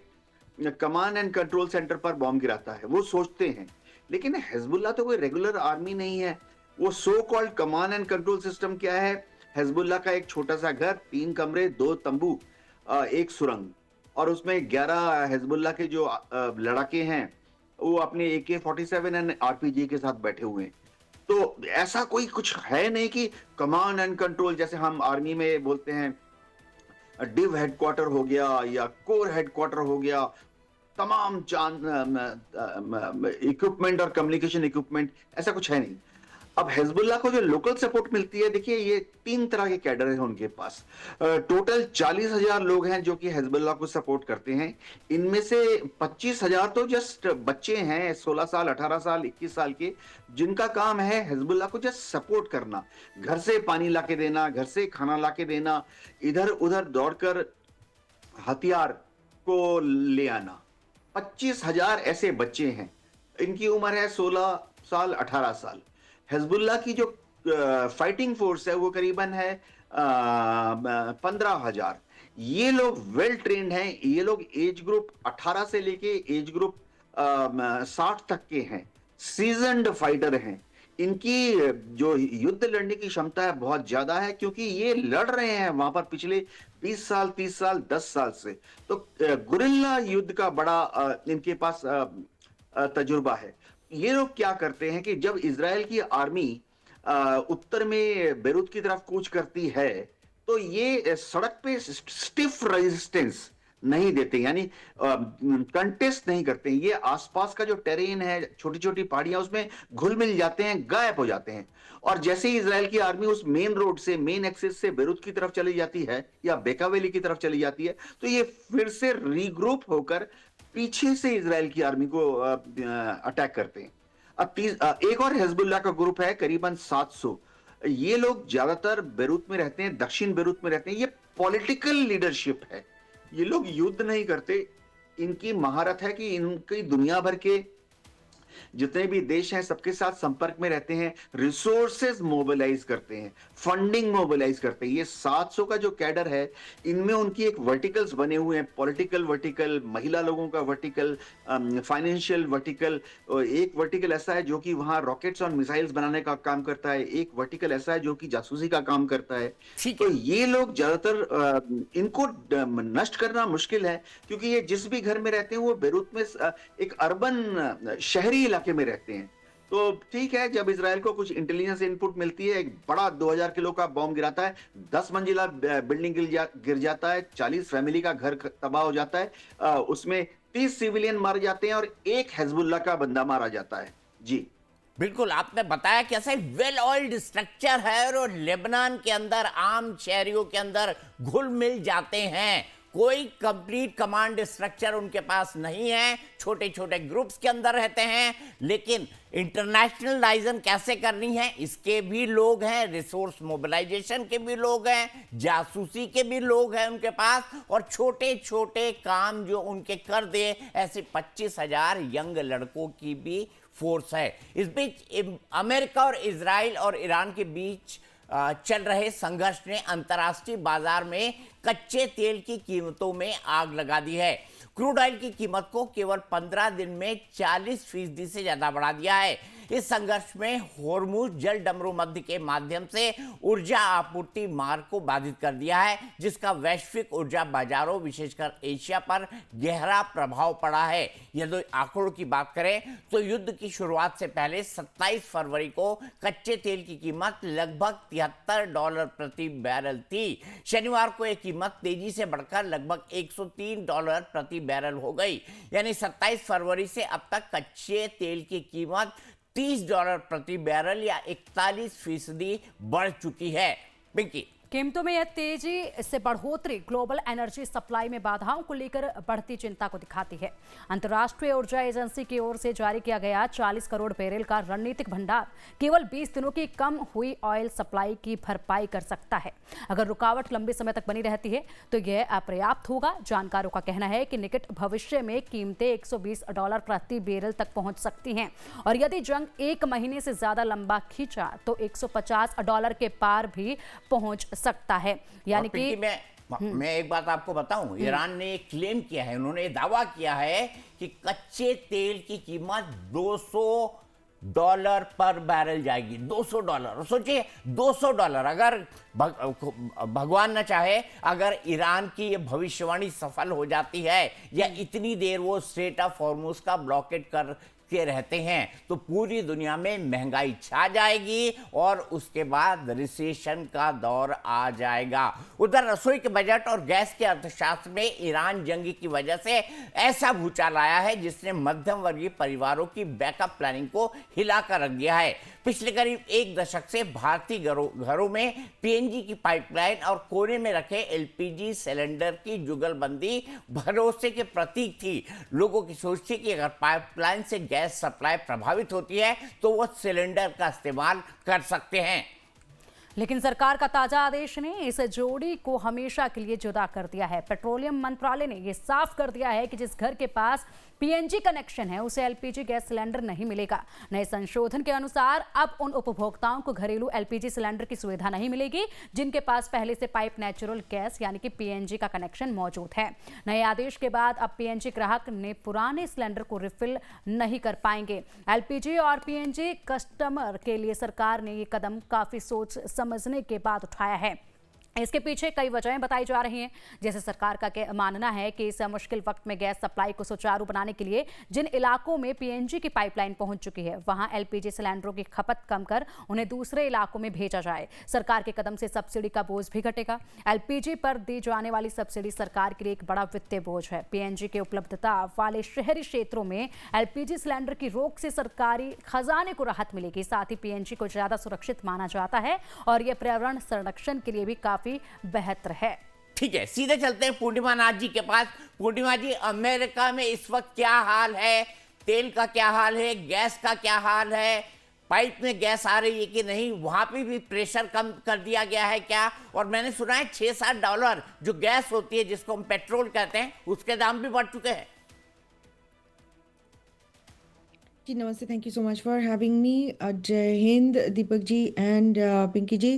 कमांड एंड कंट्रोल सेंटर पर बॉम्ब गिराता है, वो सोचते हैं। लेकिन हिजबुल्लाह तो कोई रेगुलर आर्मी नहीं है। वो so called command and control system क्या है? हिजबुल्लाह का एक छोटा सा घर, 3 कमरे, 2 तंबू, एक सुरंग, और उसमें 11 हिजबुल्लाह के जो लड़ाके हैं वो अपने AK-47 एंड RPG के साथ बैठे हुए हैं। तो ऐसा कोई कुछ है नहीं कि कमांड एंड कंट्रोल, जैसे हम आर्मी में बोलते हैं डिव हेडक्वार्टर हो गया या कोर हेडक्वार्टर हो गया, तमाम इक्विपमेंट और कम्युनिकेशन इक्विपमेंट, ऐसा कुछ है नहीं। अब हिजबुल्लाह को जो लोकल सपोर्ट मिलती है, देखिए ये 3 तरह के कैडर हैं उनके पास। टोटल 40,000 लोग हैं जो कि हिजबुल्लाह को सपोर्ट करते हैं। इनमें से 25,000 तो जस्ट बच्चे हैं, 16 साल, 18 साल, 21 साल के, जिनका काम है हिजबुल्लाह को जस्ट सपोर्ट करना, घर से पानी लाके देना, घर से खाना लाके देना, इधर उधर दौड़कर हथियार को ले आना। 25,000 ऐसे बच्चे हैं, इनकी उम्र है 16 साल, 18 साल। हिजबुल्लाह की जो फाइटिंग फोर्स है वो करीबन है 15,000। ये लोग वेल ट्रेन्ड हैं, ये लोग एज ग्रुप 18 से लेके एज ग्रुप 60 तक के हैं, सीजन्ड फाइटर हैं। इनकी जो युद्ध लड़ने की क्षमता है बहुत ज्यादा है, क्योंकि ये लड़ रहे हैं वहां पर पिछले 20 साल, 30 साल, 10 साल से। तो गुरिल्ला युद्ध का बड़ा इनके पास तजुर्बा है। ये लोग क्या करते हैं कि जब इजराइल की आर्मी उत्तर में बेरूत की तरफ कूच करती है, तो ये सड़क पे स्टिफ रेजिस्टेंस नहीं देते, यानी कंटेस्ट नहीं करते। ये आसपास का जो टेरेन है, छोटी छोटी पहाड़ियां, उसमें घुल मिल जाते हैं, गायब हो जाते हैं। और जैसे ही इजराइल की आर्मी उस मेन रोड से, मेन एक्सेस से बेरूत की तरफ चली जाती है या बेका वैली की तरफ चली जाती है, तो ये फिर से रीग्रुप होकर पीछे से इजराइल की आर्मी को अटैक करते हैं। अब एक और हिजबुल्लाह का ग्रुप है करीबन 700। ये लोग ज्यादातर बेरूत में रहते हैं, दक्षिण बेरूत में रहते हैं। ये पॉलिटिकल लीडरशिप है, ये लोग युद्ध नहीं करते। इनकी महारत है कि इनकी दुनिया भर के जितने भी देश हैं सबके साथ संपर्क में रहते हैं, रिसोर्सेज मोबिलाइज करते हैं, फंडिंग मोबिलाइज करते हैं। ये 700 का जो कैडर है, इनमें उनकी एक वर्टिकल्स बने हुए हैं, पॉलिटिकल वर्टिकल, महिला लोगों का वर्टिकल, फाइनेंशियल वर्टिकल। एक वर्टिकल ऐसा है जो कि वहां रॉकेट्स और मिसाइल्स बनाने का काम करता है, एक वर्टिकल ऐसा है जो कि जासूसी का काम करता है। तो ये लोग ज्यादातर इनको नष्ट करना मुश्किल है, क्योंकि ये जिस भी घर में रहते हैं वो बेरूत में एक अर्बन शहरी इलाके में रहते हैं। तो ठीक है, जब इजराइल को कुछ इंटेलिजेंस इनपुट मिलती है, एक बड़ा 2000 किलो का बॉम्ब गिराता है, 10 मंजिला बिल्डिंग गिर जाता है, 40 फैमिली का घर तबाह हो जाता है, उसमें 30 सिविलियन मारे जाते हैं और एक हिजबुल्लाह का बंदा मारा जाता है। जी बिल्कुल, आपने बताया कि ऐसा वेल ऑयल्ड स्ट्रक्चर है और लेबनान के अंदर आम शहरियों के अंदर घुल मिल जाते हैं। कोई कंप्लीट कमांड स्ट्रक्चर उनके पास नहीं है, छोटे छोटे ग्रुप्स के अंदर रहते हैं। लेकिन इंटरनेशनलाइजेशन कैसे करनी है, इसके भी लोग हैं, रिसोर्स मोबिलाइजेशन के भी लोग हैं, जासूसी के भी लोग हैं उनके पास, और छोटे छोटे काम जो उनके कर दे, ऐसे 25,000 यंग लड़कों की भी फोर्स है। इस बीच अमेरिका और इजराइल और ईरान के बीच चल रहे संघर्ष ने अंतर्राष्ट्रीय बाजार में कच्चे तेल की कीमतों में आग लगा दी है। क्रूड ऑयल की कीमत को केवल 15 दिन में 40% से ज्यादा बढ़ा दिया है। इस संघर्ष में होर्मुज जल डमरू मध्य के माध्यम से ऊर्जा आपूर्ति मार्ग को बाधित कर दिया है, जिसका वैश्विक ऊर्जा बाजारों विशेषकर एशिया पर गहरा प्रभाव पड़ा है। यदि आंकड़ों की बात करें तो युद्ध की शुरुआत से पहले 27 फरवरी को कच्चे तेल की कीमत लगभग $73 प्रति बैरल थी। शनिवार को यह कीमत तेजी से बढ़कर लगभग $103 प्रति बैरल हो गई। यानी 27 फरवरी से अब तक कच्चे तेल की कीमत $30 प्रति बैरल या 41% बढ़ चुकी है। पिंकी, कीमतों में यह तेजी से बढ़ोतरी ग्लोबल एनर्जी सप्लाई में बाधाओं को लेकर बढ़ती चिंता को दिखाती है। अंतर्राष्ट्रीय ऊर्जा एजेंसी की ओर से जारी किया गया 40 करोड़ बैरल का रणनीतिक भंडार केवल 20 दिनों की कम हुई ऑयल सप्लाई की भरपाई कर सकता है। अगर रुकावट लंबे समय तक बनी रहती है तो यह अपर्याप्त होगा। जानकारों का कहना है कि निकट भविष्य में कीमतें $120 प्रति बैरल तक पहुंच सकती हैं, और यदि जंग 1 महीने से ज्यादा लंबा खींचा तो $150 के पार भी पहुंच सकता है। यानी कि मैं एक बात आपको बताऊं, ईरान ने क्लेम किया है, उन्होंने दावा किया है कि कच्चे तेल की कीमत डॉलर पर बैरल जाएगी, $200। सोचिए $200। अगर भगवान न चाहे अगर ईरान की ये भविष्यवाणी सफल हो जाती है या इतनी देर वो स्ट्रेट ऑफ हॉर्मुज का ब्लॉकेट कर के रहते हैं तो पूरी दुनिया में महंगाई छा जाएगी और उसके बाद रिसेशन का दौर आ जाएगा। उधर रसोई के बजट और गैस के अर्थशास्त्र में ईरान जंग की वजह से ऐसा भूचाल आया है जिसने मध्यम वर्गीय परिवारों की बैकअप प्लानिंग को हिलाकर रख दिया है। पिछले करीब एक दशक से भारतीय घरों में पीएनजी की पाइपलाइन और कोने में रखे एलपीजी सिलेंडर की जुगलबंदी भरोसे के प्रतीक थी। लोगों की सोच थी कि अगर पाइपलाइन से गैस सप्लाई प्रभावित होती है तो वो सिलेंडर का इस्तेमाल कर सकते हैं। लेकिन सरकार का ताजा आदेश ने इस जोड़ी को हमेशा के लिए जुदा कर दिया है। पेट्रोलियम मंत्रालय ने यह साफ कर दिया है कि जिस घर के पास पीएनजी कनेक्शन है उसे एलपीजी गैस सिलेंडर नहीं मिलेगा। नए संशोधन के अनुसार अब उन उपभोक्ताओं को घरेलू एलपीजी सिलेंडर की सुविधा नहीं मिलेगी जिनके पास पहले से पाइप नेचुरल गैस यानी कि पीएनजी का कनेक्शन मौजूद है। नए आदेश के बाद अब पीएनजी ग्राहक ने पुराने सिलेंडर को रिफिल नहीं कर पाएंगे। एलपीजी और पीएनजी कस्टमर के लिए सरकार ने ये कदम काफी सोच समझने के बाद उठाया है। इसके पीछे कई वजहें बताई जा रही हैं। जैसे सरकार का मानना है कि इस मुश्किल वक्त में गैस सप्लाई को सुचारू बनाने के लिए जिन इलाकों में पीएनजी की पाइपलाइन पहुंच चुकी है वहां एलपीजी सिलेंडरों की खपत कम कर उन्हें दूसरे इलाकों में भेजा जाए। सरकार के कदम से सब्सिडी का बोझ भी घटेगा। एलपीजी पर दी जाने वाली सब्सिडी सरकार के लिए एक बड़ा वित्तीय बोझ है। पीएनजी की उपलब्धता वाले शहरी क्षेत्रों में एलपीजी सिलेंडर की रोक से सरकारी खजाने को राहत मिलेगी। साथ ही पीएनजी को ज्यादा सुरक्षित माना जाता है और यह पर्यावरण संरक्षण के लिए भी काफी बेहतर है। ठीक है, सीधे चलते हैं पूर्णिमा नाथ जी के पास। पूर्णिमा जी, अमेरिका में इस वक्त क्या हाल है? तेल का क्या हाल है? गैस का क्या हाल है? पाइप में गैस आ रही है कि नहीं? वहां पे भी प्रेशर कम कर दिया गया है क्या? और मैंने सुना है $6-7 जो गैस होती है जिसको हम पेट्रोल कहते हैं उसके दाम भी बढ़ चुके हैं। जी नमस्ते, thank you so much for having me. जय हिंद दीपक जी एंड पिंकी जी।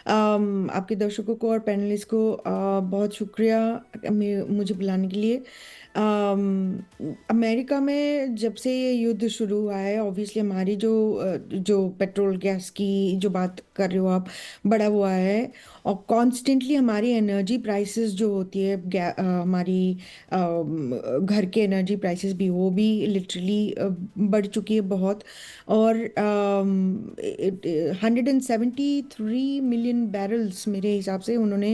आपके दर्शकों को और पैनलिस्ट को बहुत शुक्रिया मुझे बुलाने के लिए। अमेरिका में जब से ये युद्ध शुरू हुआ है ऑब्वियसली हमारी जो पेट्रोल गैस की जो बात कर रहे हो आप बढ़ा हुआ है और कॉन्स्टेंटली हमारी एनर्जी प्राइसेस जो होती है हमारी घर के एनर्जी प्राइसेस भी वो भी लिटरली बढ़ चुकी है बहुत। और 173 मिलियन बैरल्स मेरे हिसाब से उन्होंने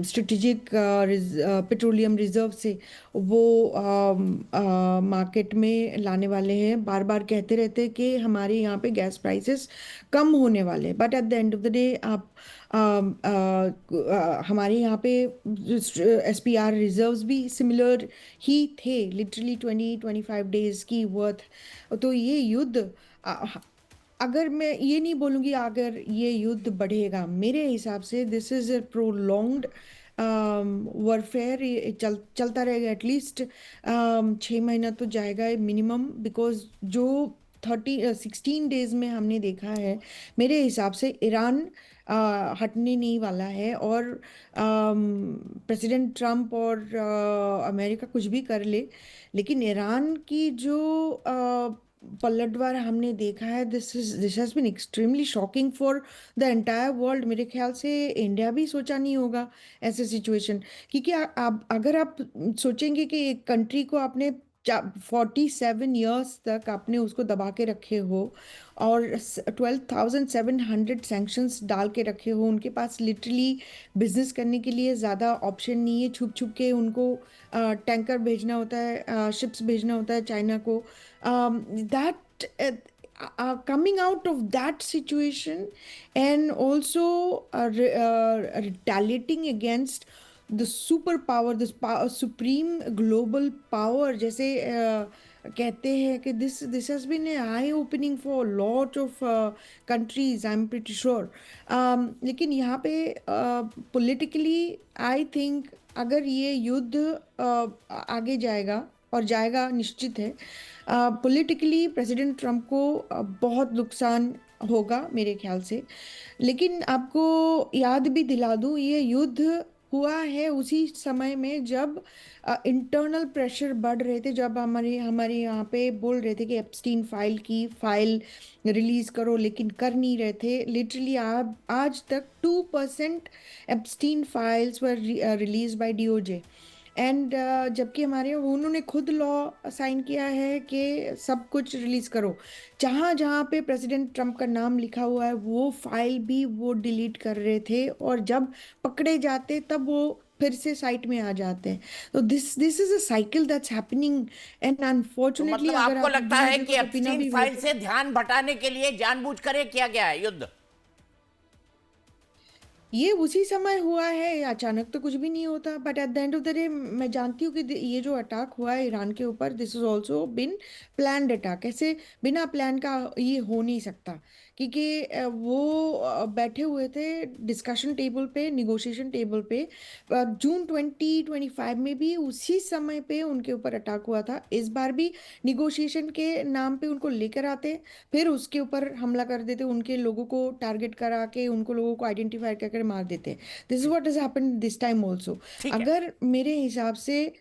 स्ट्रेटेजिक पेट्रोलियम रिजर्व से वो मार्केट में लाने वाले हैं। बार बार कहते रहते हैं कि हमारे यहाँ पे गैस प्राइसेस कम होने वाले, but at the end of the day आप हमारे यहाँ पे SPR रिजर्व्स भी सिमिलर ही थे, लिटरली 20-25 डेज की वर्थ। तो ये युद्ध अगर मैं ये नहीं बोलूँगी अगर ये युद्ध बढ़ेगा, मेरे हिसाब से this is a prolonged warfare चलता रहेगा। एटलीस्ट 6 महीना तो जाएगा मिनिमम, बिकॉज जो 16 डेज में हमने देखा है मेरे हिसाब से ईरान हटने नहीं वाला है। और प्रेसिडेंट ट्रम्प और अमेरिका कुछ भी कर ले, लेकिन ईरान की जो पलटवार हमने देखा है this has been extremely shocking for the entire world. मेरे ख्याल से इंडिया भी सोचा नहीं होगा ऐसे सिचुएशन, क्योंकि अगर आप सोचेंगे कि एक कंट्री को आपने 47 ईयर्स तक आपने उसको दबा के रखे हो और 12,700 सैंक्शंस डाल के रखे हो, उनके पास लिटरली बिजनेस करने के लिए ज़्यादा ऑप्शन नहीं है। छुप छुप के उनको टैंकर भेजना होता है, शिप्स भेजना होता है चाइना को। That coming out of that situation and also retaliating against the superpower, this supreme global power, जैसे कहते हैं कि this has been a eye opening for a lot of countries, I'm pretty sure. लेकिन यहाँ पे politically I think अगर ये युद्ध आगे जाएगा और जाएगा निश्चित है, पॉलिटिकली प्रेसिडेंट ट्रम्प को बहुत नुकसान होगा मेरे ख्याल से। लेकिन आपको याद भी दिला दूँ, ये युद्ध हुआ है उसी समय में जब इंटरनल प्रेशर बढ़ रहे थे, जब हमारे हमारे यहाँ पे बोल रहे थे कि एप्स्टीन फाइल रिलीज करो, लेकिन कर नहीं रहे थे। लिटरली आज तक 2% Epstein files were release by DOJ. And जबकि हमारे उन्होंने खुद लॉ साइन किया है कि सब कुछ रिलीज करो। जहाँ जहाँ पे प्रेसिडेंट ट्रम्प का नाम लिखा हुआ है वो फाइल भी वो डिलीट कर रहे थे, और जब पकड़े जाते तब वो फिर से साइट में आ जाते हैं। तो this is a cycle that's happening, and तो अनफॉर्चुनेटली मतलब अगर आपको आप लगता है DOJ कि को सपीना एप्स्टीन भी फाइल भेजो। से ध्यान भटाने के लिए जानबूझकर ये किया गया है युद्ध? ये उसी समय हुआ है, अचानक तो कुछ भी नहीं होता। But at the end of the day मैं जानती हूँ कि ये जो अटैक हुआ है ईरान के ऊपर, this is also been planned attack. ऐसे बिना प्लान का ये हो नहीं सकता, क्योंकि वो बैठे हुए थे डिस्कशन टेबल पे, निगोशिएशन टेबल पे। जून 2025 में भी उसी समय पे उनके ऊपर अटैक हुआ था। इस बार भी निगोशिएशन के नाम पे उनको लेकर आते, फिर उसके ऊपर हमला कर देते, उनके लोगों को टारगेट करा के उनको लोगों को आइडेंटिफाई करके मार देते। This is what has happened this time also. ठीक है। अगर मेरे हिसाब से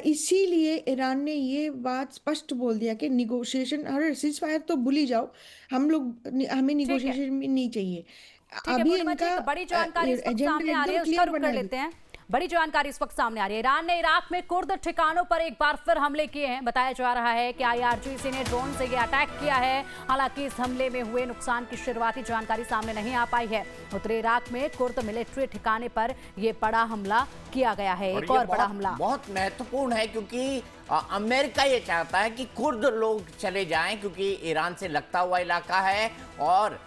इसीलिए ईरान ने ये बात स्पष्ट बोल दिया कि निगोशिएशन, अरे सीज फायर तो भूल ही जाओ, हमें ठीक है, निगोशिएशन नहीं चाहिए। ठीक है अभी पूर्णिमा जी, इनका एक बड़ी जानकारी इस वक्त एजेंडा सामने आ रही एकदम है, उसका क्लियर रुख बना कर दिया। लेते हैं। बड़ी जानकारी इस वक्त सामने आ रही है, ईरान ने इराक में कुर्द ठिकानों पर एक बार फिर हमले किए हैं। बताया जा रहा है कि IRGC ने ड्रोन से ये अटैक किया है। हालांकि इस हमले में हुए नुकसान की शुरुआती जानकारी सामने नहीं आ पाई है। उत्तरी इराक में कुर्द मिलिट्री ठिकाने पर यह बड़ा हमला किया गया है, एक और बड़ा हमला। बहुत महत्वपूर्ण है क्योंकि अमेरिका ये चाहता है कि कुर्द लोग चले जाएं, क्योंकि ईरान से लगता हुआ इलाका है, और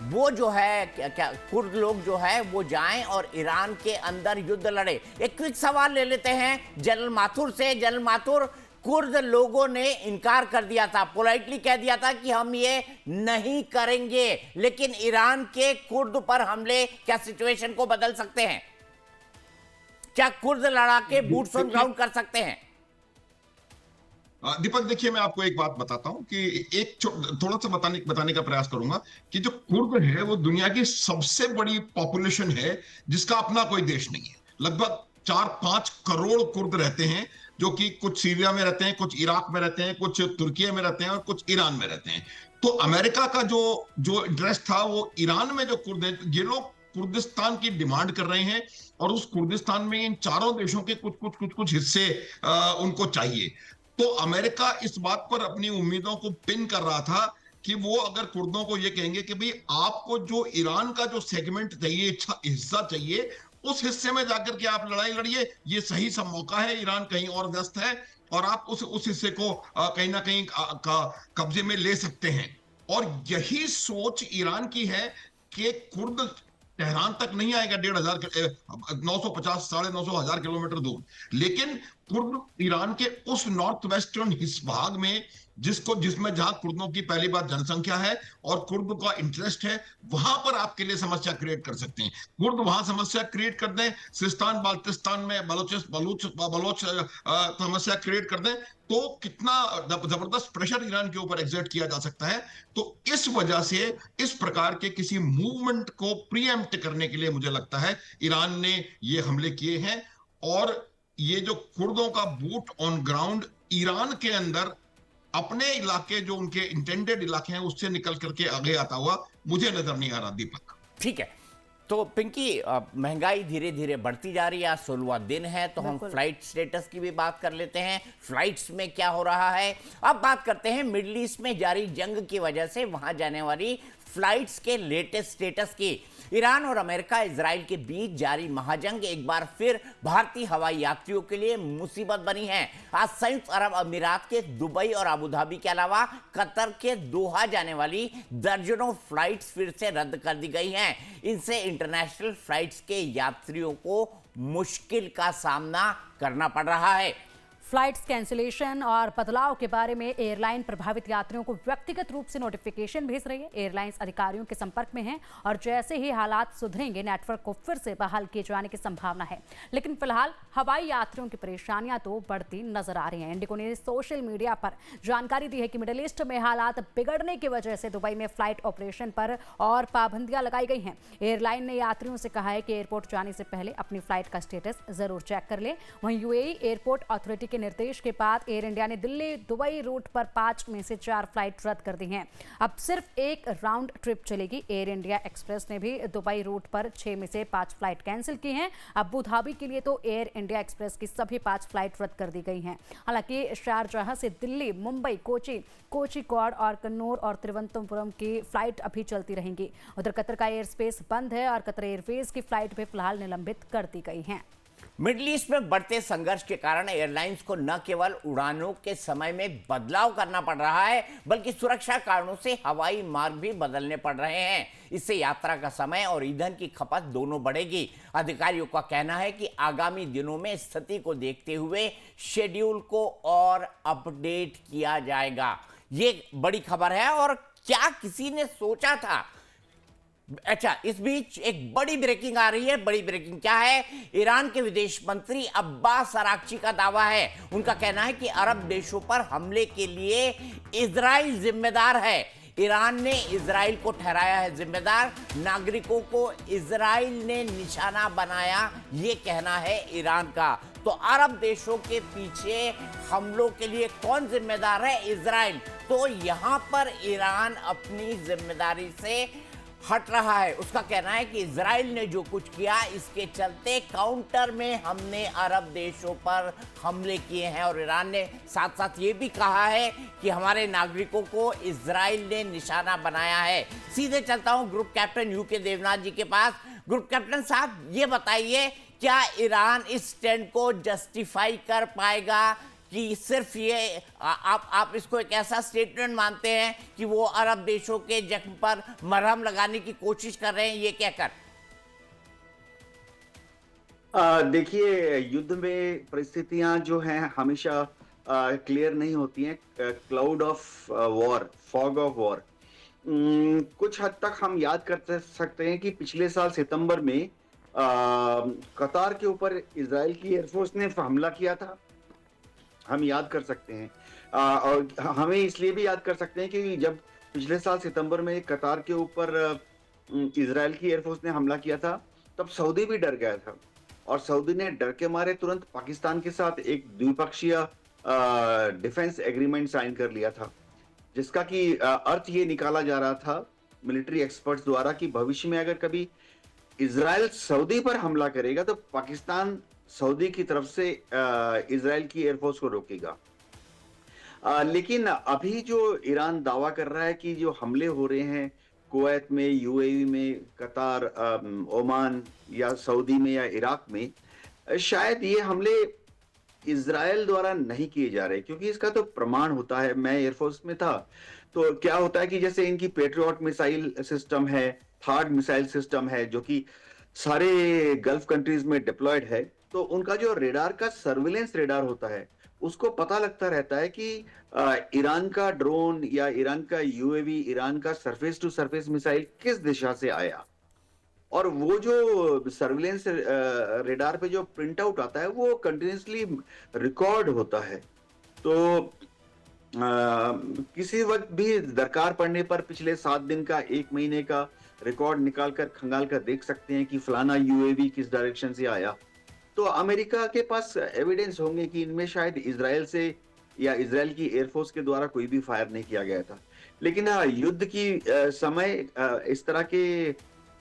वो जो है क्या कुर्द लोग जो है वो जाएं और ईरान के अंदर युद्ध लड़े। एक क्विक सवाल ले लेते हैं जनरल माथुर से। जनरल माथुर, कुर्द लोगों ने इनकार कर दिया था, पोलाइटली कह दिया था कि हम ये नहीं करेंगे, लेकिन ईरान के कुर्द पर हमले क्या सिचुएशन को बदल सकते हैं? क्या कुर्द लड़ाके बूट्स ऑन ग्राउंड कर सकते हैं? दीपक देखिए, मैं आपको एक बात बताता हूं कि एक थोड़ा सा बताने का प्रयास करूंगा कि जो कुर्द है वो दुनिया की सबसे बड़ी पॉपुलेशन है जिसका अपना कोई देश नहीं है। लगभग 4-5 करोड़ कुर्द रहते हैं, जो कि कुछ सीरिया में रहते हैं, कुछ इराक में रहते हैं, कुछ तुर्की में रहते हैं और कुछ ईरान में रहते हैं। तो अमेरिका का जो इंटरेस्ट था वो ईरान में जो कुर्द है, ये लोग कुर्दिस्तान की डिमांड कर रहे हैं, और उस कुर्दिस्तान में इन चारों देशों के कुछ हिस्से उनको चाहिए। तो अमेरिका इस बात पर अपनी उम्मीदों को पिन कर रहा था कि वो अगर कुर्दों को ये कहेंगे कि भाई आपको जो ईरान का जो सेगमेंट चाहिए, हिस्सा चाहिए, उस हिस्से में जाकर के आप लड़ाई लड़िए, ये सही सा मौका है, ईरान कहीं और व्यस्त है और आप उस हिस्से को कहीं ना कहीं कब्जे में ले सकते हैं। और यही सोच ईरान की है कि कुर्द तेहरान तक नहीं आएगा 1,500 950 950 किलोमीटर दूर, लेकिन कुर्द ईरान के उस नॉर्थ वेस्टर्न भाग में जिसमें जहां कुर्दों की पहली बात जनसंख्या है और कुर्द का इंटरेस्ट है, वहां पर आपके लिए समस्या क्रिएट कर सकते हैं। कुर्द वहां समस्या क्रिएट कर दें, सिस्तान बाल्टिस्तान में बलोच समस्या क्रिएट कर दें, तो कितना जबरदस्त प्रेशर ईरान के ऊपर एग्जर्ट किया जा सकता है। तो इस वजह से इस प्रकार के किसी मूवमेंट को प्रीएम्प्ट करने के लिए मुझे लगता है ईरान ने ये हमले किए हैं। और ये जो कुर्दों का बूट ऑन ग्राउंड ईरान के अंदर अपने इलाके, जो उनके इंटेंडेड इलाके हैं, उससे निकल करके आगे आता हुआ मुझे नजर नहीं आ रहा। दीपक ठीक है, तो पिंकी, महंगाई धीरे धीरे बढ़ती जा रही है, आज 16वां दिन है, तो हम फ्लाइट स्टेटस की भी बात कर लेते हैं। फ्लाइट्स में क्या हो रहा है? अब बात करते हैं मिडिल ईस्ट में जारी जंग की वजह से वहां जाने वाली फ्लाइट्स के लेटेस्ट स्टेटस की। ईरान और अमेरिका इजराइल के बीच जारी महाजंग एक बार फिर भारतीय हवाई यात्रियों के लिए मुसीबत बनी है। आज संयुक्त अरब अमीरात के दुबई और अबू धाबी के अलावा कतर के दोहा जाने वाली दर्जनों फ्लाइट्स फिर से रद्द कर दी गई हैं। इनसे इंटरनेशनल फ्लाइट्स के यात्रियों को मुश्किल का सामना करना पड़ रहा है। फ्लाइट्स कैंसिलेशन और बदलाव के बारे में एयरलाइन प्रभावित यात्रियों को व्यक्तिगत रूप से नोटिफिकेशन भेज रही है। एयरलाइंस अधिकारियों के संपर्क में हैं और जैसे ही हालात सुधरेंगे नेटवर्क को फिर से बहाल किए जाने की संभावना है। लेकिन फिलहाल हवाई यात्रियों की परेशानियां तो बढ़ती नजर आ रही हैं। इंडिगो ने सोशल मीडिया पर जानकारी दी है कि मिडिल ईस्ट में हालात बिगड़ने की वजह से दुबई में फ्लाइट ऑपरेशन पर और पाबंदियां लगाई गई हैं। एयरलाइन ने यात्रियों से कहा है कि एयरपोर्ट जाने से पहले अपनी फ्लाइट का स्टेटस जरूर चेक कर ले। वहीं यूएई एयरपोर्ट अथॉरिटी के निर्देश के बाद एयर इंडिया ने दिल्ली दुबई रूट पर 5 में से 4 फ्लाइट रद्द कर दी हैं। अब सिर्फ एक राउंड ट्रिप चलेगी। एयर इंडिया एक्सप्रेस ने भी दुबई रूट पर 6 में से 5 फ्लाइट कैंसिल की हैं। अबू धाबी के लिए तो एयर इंडिया एक्सप्रेस की सभी 5 फ्लाइट रद्द कर दी गई हैं। हालांकि शारजाह से दिल्ली, मुंबई, कोझिकोड और कन्नौर और तिरुवनंतपुरम की फ्लाइट अभी चलती रहेंगी। उधर कतर का एयर स्पेस बंद है और कतर एयरवेज की फ्लाइट भी फिलहाल निलंबित कर दी गई हैं। मिडिल ईस्ट में बढ़ते संघर्ष के कारण एयरलाइंस को न केवल उड़ानों के समय में बदलाव करना पड़ रहा है, बल्कि सुरक्षा कारणों से हवाई मार्ग भी बदलने पड़ रहे हैं। इससे यात्रा का समय और ईंधन की खपत दोनों बढ़ेगी। अधिकारियों का कहना है कि आगामी दिनों में स्थिति को देखते हुए शेड्यूल को और अपडेट किया जाएगा। ये बड़ी खबर है और क्या किसी ने सोचा था। अच्छा, इस बीच एक बड़ी ब्रेकिंग आ रही है। बड़ी ब्रेकिंग क्या है? ईरान के विदेश मंत्री अब्बास अराक्ची का दावा है। उनका कहना है कि अरब देशों पर हमले के लिए इजराइल जिम्मेदार है। ईरान ने इजराइल को ठहराया है जिम्मेदार। नागरिकों को इजराइल ने निशाना बनाया, ये कहना है ईरान का। तो अरब देशों के पीछे हमलों के लिए कौन जिम्मेदार है? इजराइल। तो यहां पर ईरान अपनी जिम्मेदारी से हट रहा है। उसका कहना है कि इजराइल ने जो कुछ किया, इसके चलते काउंटर में हमने अरब देशों पर हमले किए हैं। और ईरान ने साथ साथ ये भी कहा है कि हमारे नागरिकों को इजराइल ने निशाना बनाया है। सीधे चलता हूं ग्रुप कैप्टन यूके देवनाथ जी के पास। ग्रुप कैप्टन साहब, ये बताइए, क्या ईरान इस स्टैंड को जस्टिफाई कर पाएगा कि सिर्फ ये आप इसको एक ऐसा स्टेटमेंट मानते हैं कि वो अरब देशों के जख्म पर मरहम लगाने की कोशिश कर रहे हैं, ये कहकर? देखिए, युद्ध में परिस्थितियां जो हैं हमेशा क्लियर नहीं होती हैं। Cloud of war, fog of war. कुछ हद तक हम याद कर सकते हैं कि पिछले साल सितंबर में कतार के ऊपर इजराइल की एयरफोर्स ने हमला किया था। हम याद कर सकते हैं और हमें इसलिए भी याद कर सकते हैं कि जब पिछले साल सितंबर में कतार के ऊपर इजराइल की एयरफोर्स ने हमला किया था, तब सऊदी भी डर गया था और सऊदी ने डर के मारे तुरंत पाकिस्तान के साथ एक द्विपक्षीय डिफेंस एग्रीमेंट साइन कर लिया था, जिसका कि अर्थ ये निकाला जा रहा था मिलिट्री एक्सपर्ट्स द्वारा कि भविष्य में अगर कभी इजराइल सऊदी पर हमला करेगा तो पाकिस्तान सऊदी की तरफ से इजराइल की एयरफोर्स को रोकेगा। लेकिन अभी जो ईरान दावा कर रहा है कि जो हमले हो रहे हैं कुवैत में, यूएई में, कतार, ओमान या सऊदी में या इराक में, शायद ये हमले इजराइल द्वारा नहीं किए जा रहे, क्योंकि इसका तो प्रमाण होता है। मैं एयरफोर्स में था, तो क्या होता है कि जैसे इनकी पेट्रियट मिसाइल सिस्टम है, थर्ड मिसाइल सिस्टम है, जो कि सारे गल्फ कंट्रीज में डिप्लॉयड है, तो उनका जो रेडार का सर्विलेंस रेडार होता है, उसको पता लगता रहता है कि ईरान का ड्रोन या ईरान का यूएवी, ईरान का सरफेस टू सरफेस मिसाइल किस दिशा से आया। और वो जो सर्विलेंस रेडार पे जो प्रिंट आउट आता है वो कंटिन्यूसली रिकॉर्ड होता है। तो किसी वक्त भी दरकार पड़ने पर पिछले 7 दिन का, 1 महीने का रिकॉर्ड निकाल कर खंगाल कर देख सकते हैं कि फलाना यूएवी किस डायरेक्शन से आया। तो अमेरिका के पास एविडेंस होंगे कि इनमें शायद इजराइल से या इजराइल की एयरफोर्स के द्वारा कोई भी फायर नहीं किया गया था। लेकिन युद्ध की समय इस तरह के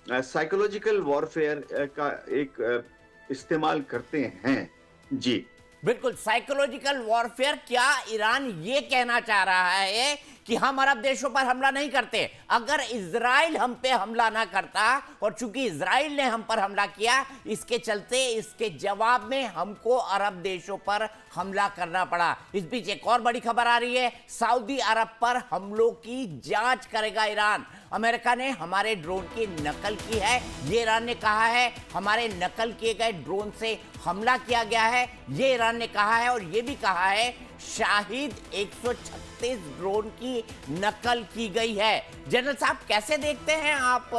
साइकोलॉजिकल वॉरफेयर का एक इस्तेमाल करते हैं। जी बिल्कुल, साइकोलॉजिकल वॉरफेयर। क्या ईरान ये कहना चाह रहा है कि हम अरब देशों पर हमला नहीं करते? अगर इजराइल हम पे हमला ना करता, और चूंकि इजराइल ने हम पर हमला किया, इसके चलते इसके जवाब में हमको अरब देशों पर हमला करना पड़ा। इस बीच एक और बड़ी खबर आ रही है, सऊदी अरब पर हमलों की जांच करेगा ईरान। अमेरिका ने हमारे ड्रोन की नकल की है, ये ईरान ने कहा है। हमारे नकल किए गए ड्रोन से हमला किया गया है, ये ईरान ने कहा है। और ये भी कहा है शाहिद 136 ड्रोन की नकल की गई है। जनरल साहब, कैसे देखते हैं आप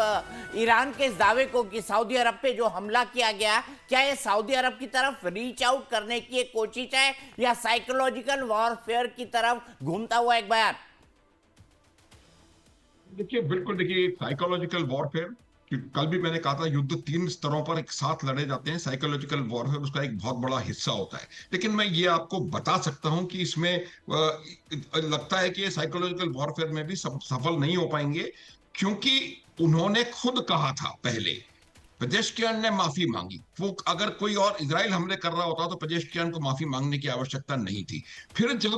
ईरान के इस दावे को कि सऊदी अरब पे जो हमला किया गया, क्या ये सऊदी अरब की तरफ रीच आउट करने की एक कोशिश है या साइकोलॉजिकल वॉरफेयर की तरफ घूमता हुआ एक बयान? देखिए, बिल्कुल, देखिए, साइकोलॉजिकल वॉरफेयर, कल भी मैंने कहा था, युद्ध 3 स्तरों पर एक साथ लड़े जाते हैं। साइकोलॉजिकल वॉरफेयर उसका एक बहुत बड़ा हिस्सा होता है। लेकिन मैं ये आपको बता सकता हूं कि इसमें लगता है कि ये साइकोलॉजिकल वॉरफेयर में भी सफल नहीं हो पाएंगे, क्योंकि उन्होंने खुद कहा था पहले, पेजेश्कियान ने माफी मांगी। वो अगर कोई और इजराइल हमले कर रहा होता तो पेजेश्कियान को माफी मांगने की आवश्यकता नहीं थी। फिर जब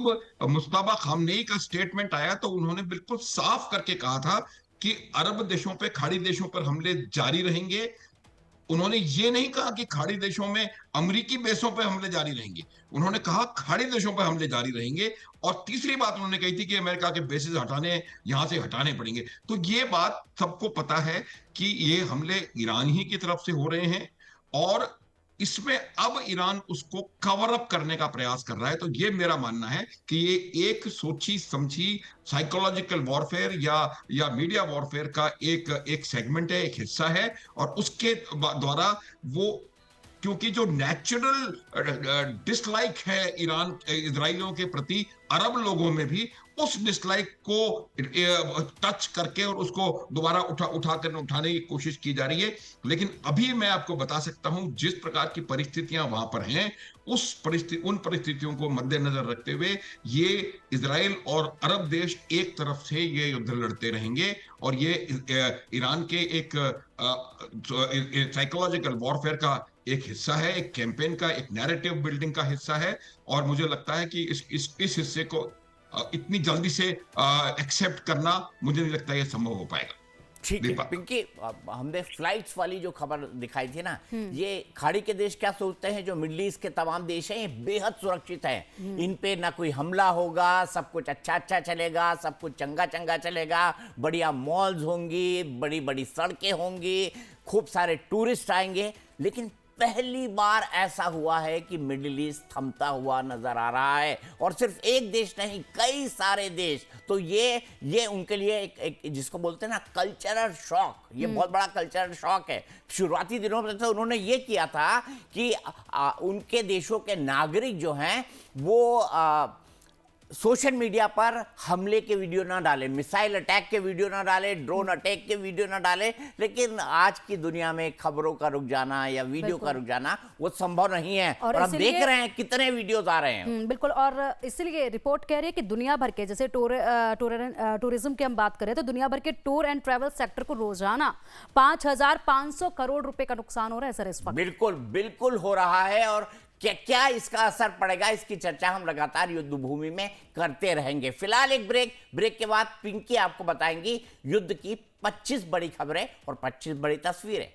मुस्तफा खामनेई का स्टेटमेंट आया तो उन्होंने बिल्कुल साफ करके कहा था कि अरब देशों पे, खाड़ी देशों पर हमले जारी रहेंगे। उन्होंने ये नहीं कहा कि खाड़ी देशों में अमेरिकी बेसों पे हमले जारी रहेंगे, उन्होंने कहा खाड़ी देशों पे हमले जारी रहेंगे। और तीसरी बात उन्होंने कही थी कि अमेरिका के बेसिस यहां से हटाने पड़ेंगे। तो ये बात सबको पता है कि ये हमले ईरान ही की तरफ से हो रहे हैं, और इसमें अब ईरान उसको कवर अप करने का प्रयास कर रहा है। तो ये मेरा मानना है कि ये एक सोची समझी साइकोलॉजिकल वॉरफेयर या मीडिया वॉरफेयर का एक सेगमेंट है, एक हिस्सा है। और उसके द्वारा वो, क्योंकि जो नेचुरल डिसलाइक है ईरान इजराइलियों के प्रति अरब लोगों में भी, उस डिसलाइक को टच करके और उसको दोबारा उठाने की कोशिश की जा रही है। लेकिन अभी मैं आपको बता सकता हूं, जिस प्रकार की परिस्थितियां वहां पर हैं, उन परिस्थितियों को मद्देनजर रखते हुए ये इजराइल और अरब देश एक तरफ से ये युद्ध लड़ते रहेंगे। और ये ईरान के एक साइकोलॉजिकल वॉरफेयर का एक हिस्सा है, एक कैंपेन का, एक नैरेटिव बिल्डिंग का हिस्सा है। और मुझे लगता है कि इस हिस्से को इतनी जल्दी से एक्सेप्ट करना, मुझे नहीं लगता ये संभव हो पाएगा। ठीक है पिंकी, हमने फ्लाइट्स वाली जो खबर दिखाई थी ना, ये खाड़ी के देश क्या सोचते हैं, जो मिडिल ईस्ट के तमाम देश हैं, ये बेहद सुरक्षित हैं, इन पे ना कोई हमला होगा, सब कुछ अच्छा चलेगा, सब कुछ चंगा चलेगा, बढ़िया मॉल्स होंगी, बड़ी बड़ी सड़कें होंगी, खूब सारे टूरिस्ट आएंगे। लेकिन पहली बार ऐसा हुआ है कि मिडिल ईस्ट थमता हुआ नजर आ रहा है, और सिर्फ एक देश नहीं, कई सारे देश। तो ये उनके लिए एक जिसको बोलते हैं ना कल्चरल शॉक, ये बहुत बड़ा कल्चरल शॉक है। शुरुआती दिनों में तो उन्होंने ये किया था कि उनके देशों के नागरिक जो हैं वो सोशल मीडिया पर हमले के वीडियो ना डालें, मिसाइल अटैक के वीडियो ना डालें, ड्रोन अटैक के वीडियो ना डालें। लेकिन आज की दुनिया में खबरों का रुक जाना या वीडियो का रुक जाना वो संभव नहीं है, और हम देख रहे हैं कितने वीडियोस आ रहे हैं। बिल्कुल, और इसलिए रिपोर्ट कह रही है कि दुनिया भर के, जैसे टूरिज्म की हम बात करें तो दुनिया भर के टूर एंड ट्रैवल सेक्टर को रोजाना 5,500 करोड़ रुपए का नुकसान हो रहा है सर इस वक्त। बिल्कुल हो रहा है, और क्या इसका असर पड़ेगा, इसकी चर्चा हम लगातार युद्ध भूमि में करते रहेंगे। फिलहाल एक ब्रेक के बाद पिंकी आपको बताएंगी युद्ध की 25 बड़ी खबरें और 25 बड़ी तस्वीरें।